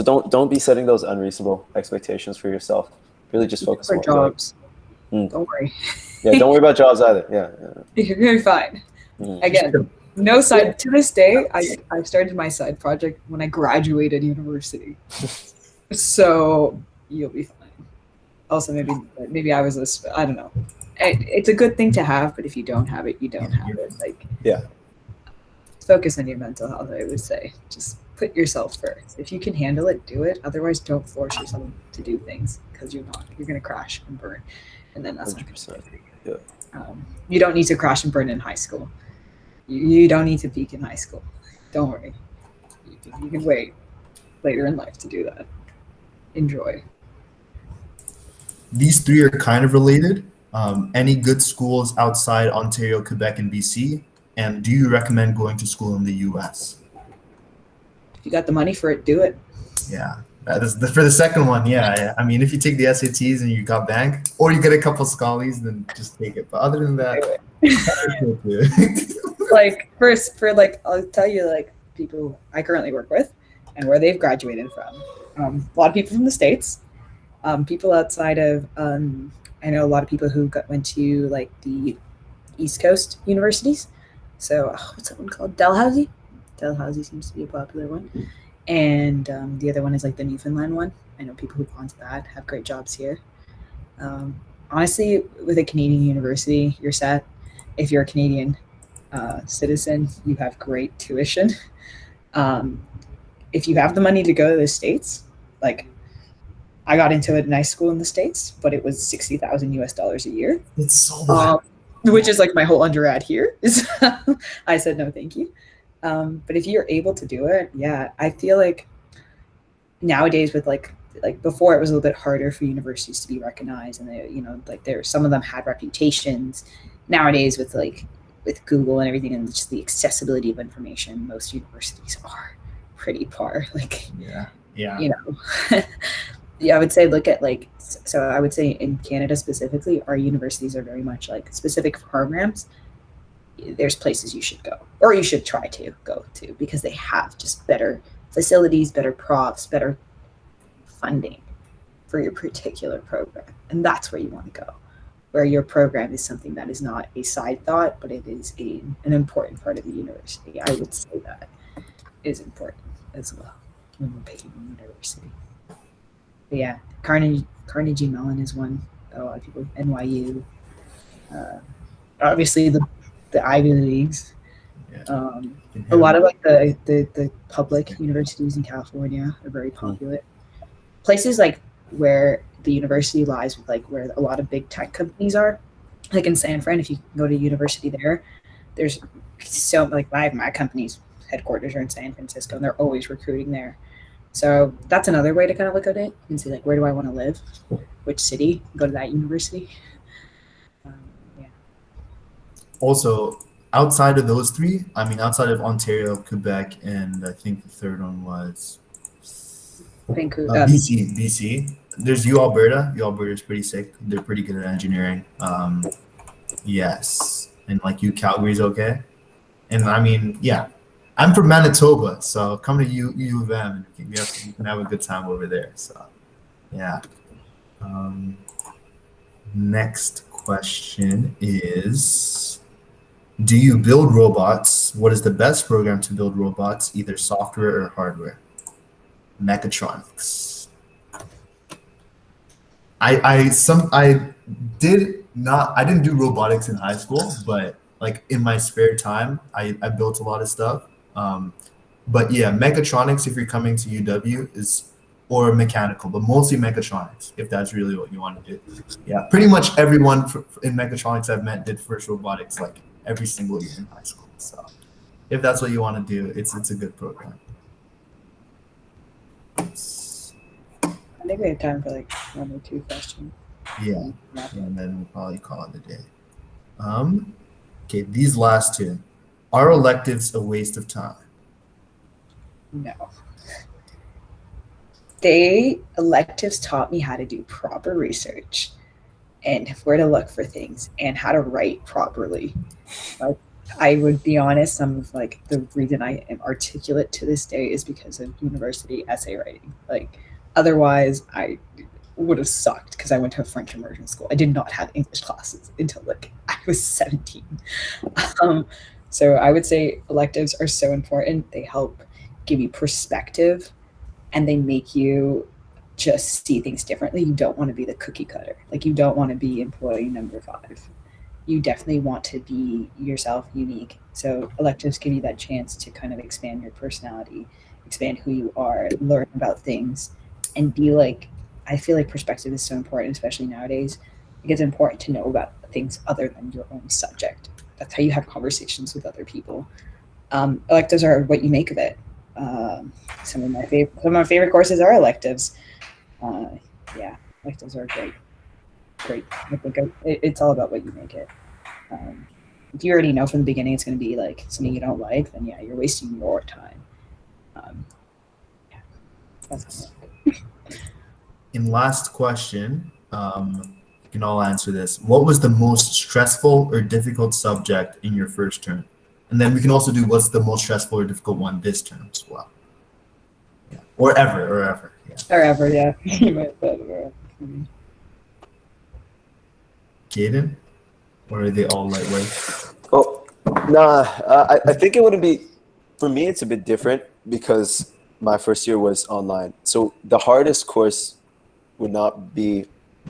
don't be setting those unreasonable expectations for yourself. Really just focus on jobs. Don't worry. Yeah, don't worry about jobs either. Yeah. You're gonna be fine. Again, no side. To this day, I started my side project when I graduated university. So you'll be fine. Also, maybe I was I don't know. It's a good thing to have, but if you don't have it, you don't have it. Focus on your mental health, I would say. Just put yourself first. If you can handle it, do it. Otherwise, don't force yourself to do things because you're not. You're going to crash and burn. And then that's 100%. Yeah. You don't need to crash and burn in high school. You don't need to peak in high school. Don't worry. You can wait later in life to do that. Enjoy. These 3 are kind of related. Any good schools outside Ontario, Quebec, and BC? And do you recommend going to school in the US? If you got the money for it, do it. Yeah. For the second one, yeah. I mean, if you take the SATs and you got bank, or you get a couple scholaries, then just take it. But other than that, like for like I'll tell you like people I currently work with and where they've graduated from. A lot of people from the States, people outside of I know a lot of people who went to like the East Coast universities. So what's that one called? Dalhousie. Dalhousie seems to be a popular one, and the other one is like the Newfoundland one. I know people who've gone to that have great jobs here. Honestly, with a Canadian university, you're set. If you're a Canadian citizen, you have great tuition. Um, if you have the money to go to the States, like I got into a nice school in the States, but it was 60,000 US dollars a year. It's so bad. Which is like my whole undergrad here. I said no, thank you. But if you're able to do it, yeah, I feel like nowadays with like before it was a little bit harder for universities to be recognized, and they, like some of them had reputations. Nowadays with Google and everything and just the accessibility of information, most universities are pretty par. Like yeah. Yeah, I would say look at so I would say in Canada specifically, our universities are very much like specific programs. There's places you should go, or you should try to go to, because they have just better facilities, better profs, better funding for your particular program. And that's where you want to go, where your program is something that is not a side thought, but it is an important part of the university. I would say that is important as well when we're picking a university. But yeah, Carnegie Mellon is one. A lot of people, NYU, obviously the Ivy Leagues. Yeah. A lot of like the public universities in California are very popular. Places like where the university lies with like where a lot of big tech companies are, like in San Fran. If you go to university there, there's so like my company's headquarters are in San Francisco, and they're always recruiting there. So that's another way to kind of look at it and see like, where do I want to live? Which city? Go to that university. Yeah. Also, outside of those three, I mean, outside of Ontario, Quebec, and I think the third one was Vancouver, BC. There's U Alberta. U Alberta is pretty sick. They're pretty good at engineering. Yes, and like U Calgary's okay. And I mean, yeah, I'm from Manitoba, so come to U of M, and you can have a good time over there. So, yeah. Next question is, do you build robots? What is the best program to build robots, either software or hardware? Mechatronics. I didn't do robotics in high school, but like in my spare time, I built a lot of stuff. But yeah, mechatronics, if you're coming to UW, or mechanical, but mostly mechatronics, if that's really what you want to do. Yeah, pretty much everyone in mechatronics I've met did first robotics like every single year in high school. So if that's what you want to do, it's a good program. I think we have time for like one or two questions. Yeah, and then we'll probably call it a day. Okay, these last two. Are electives a waste of time? No. Electives taught me how to do proper research and where to look for things and how to write properly. Like, I would be honest, some of like the reason I am articulate to this day is because of university essay writing. Like otherwise I would have sucked because I went to a French immersion school. I did not have English classes until like I was 17. So I would say electives are so important. They help give you perspective, and they make you just see things differently. You don't want to be the cookie cutter. Like you don't want to be employee number 5. You definitely want to be yourself, unique. So electives give you that chance to kind of expand your personality, expand who you are, learn about things, and be like, I feel like perspective is so important, especially nowadays. It's important to know about things other than your own subject. That's how you have conversations with other people. Electives are what you make of it. Some of my favorite courses are electives. Yeah, electives are great. I think it's all about what you make it. If you already know from the beginning it's going to be like something you don't like, then yeah, you're wasting your time. Yeah. That's And last question, you can all answer this. What was the most stressful or difficult subject in your first term? And then we can also do what's the most stressful or difficult one this term as well. Yeah. Or ever. Yeah. Forever, yeah. You might say forever. Caden? Or are they all lightweight? Oh, nah. I think it wouldn't be. For me, it's a bit different because my first year was online. So the hardest course would not be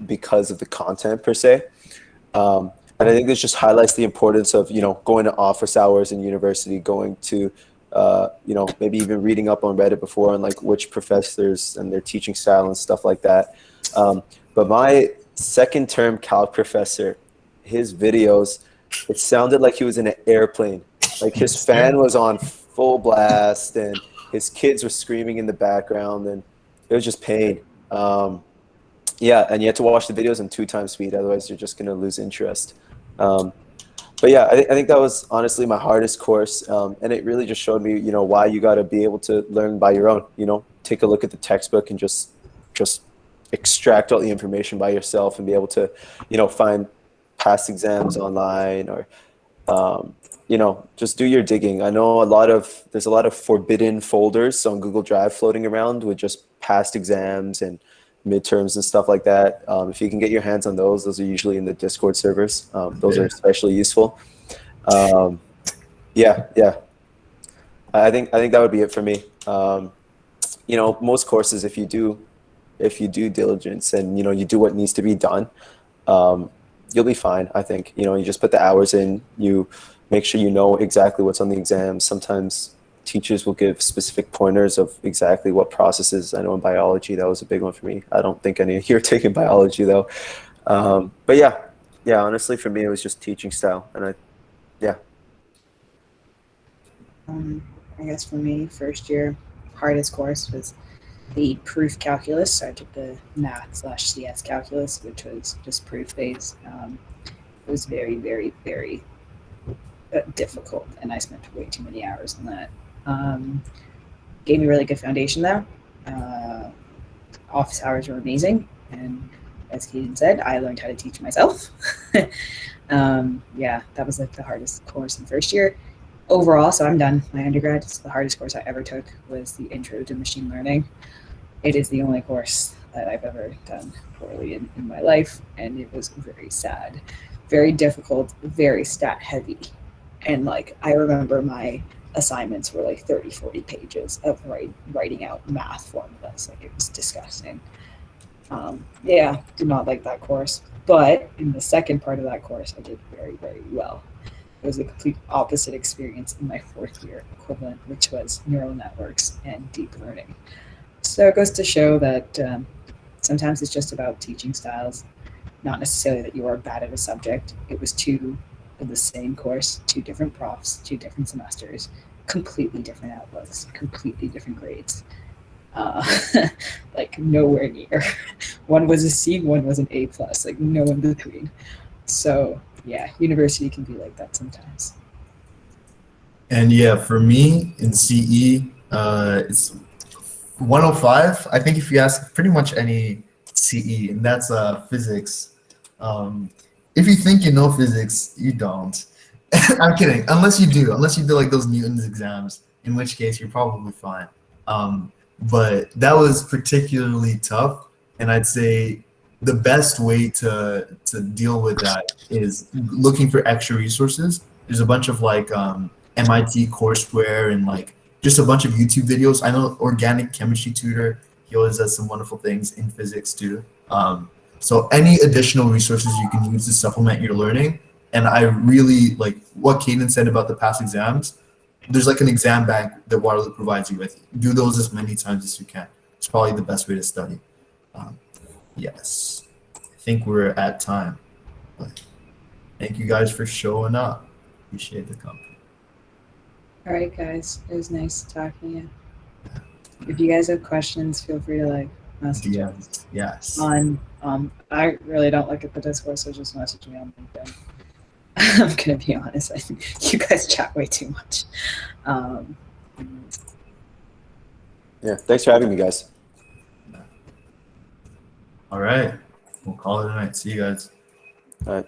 because of the content per se. And I think this just highlights the importance of, going to office hours in university, going to, maybe even reading up on Reddit before on like which professors and their teaching style and stuff like that. But my second term calc professor, his videos, it sounded like he was in an airplane. Like his fan was on full blast and his kids were screaming in the background and it was just pain. Yeah, and you had to watch the videos in 2x speed, otherwise you're just gonna lose interest. But yeah, I think that was honestly my hardest course, and it really just showed me, why you got to be able to learn by your own. Take a look at the textbook and just extract all the information by yourself and be able to, find past exams online or, just do your digging. I know there's a lot of forbidden folders on Google Drive floating around with just past exams and midterms and stuff like that. If you can get your hands on those are usually in the Discord servers. Those are especially useful. Yeah. I think that would be it for me. Most courses, if you do diligence and you do what needs to be done, you'll be fine. I think you just put the hours in. You make sure you know exactly what's on the exam. Sometimes teachers will give specific pointers of exactly what processes. I know in biology, that was a big one for me. I don't think any of you are taking biology though. But yeah, honestly, for me, it was just teaching style. And I guess for me, first year, hardest course was the proof calculus. So I took the math/CS calculus, which was just proof based. It was very, very, very difficult, and I spent way too many hours on that. Gave me a really good foundation though. Office hours were amazing, and as Keaton said, I learned how to teach myself. Yeah, that was like the hardest course in first year. Overall, so I'm done. My undergrad, the hardest course I ever took was the Intro to Machine Learning. It is the only course that I've ever done poorly in my life, and it was very sad, very difficult, very stat heavy. And like, I remember my assignments were like 30, 40 pages of writing out math formulas. Like, it was disgusting. Yeah, did not like that course. But in the second part of that course, I did very, very well. It was a complete opposite experience in my fourth year equivalent, which was neural networks and deep learning. So it goes to show that sometimes it's just about teaching styles, not necessarily that you are bad at a subject. It was two of the same course, two different profs, two different semesters, completely different outlooks, completely different grades. Like nowhere near. One was a C, one was an A+, like no in between. So yeah, university can be like that sometimes. And yeah, for me in CE, it's 105. I think if you ask pretty much any CE, and that's physics. If you think you know physics, you don't. I'm kidding. Unless you do like those Newton's exams, in which case you're probably fine. But that was particularly tough, and I'd say the best way to deal with that is looking for extra resources. There's a bunch of like MIT courseware and like just a bunch of YouTube videos. I know Organic Chemistry Tutor, he always does some wonderful things in physics too. So any additional resources you can use to supplement your learning. And I really like what Caden said about the past exams. There's like an exam bank that Waterloo provides you with. Do those as many times as you can. It's probably the best way to study. Yes, I think we're at time. But thank you guys for showing up. Appreciate the company. All right, guys. It was nice talking to you. If you guys have questions, feel free to like message us. Yes. I really don't look at the Discord, so just message me on LinkedIn. I'm gonna be honest. I think you guys chat way too much. Yeah. Thanks for having me, guys. All right. We'll call it a night. See you guys. All right.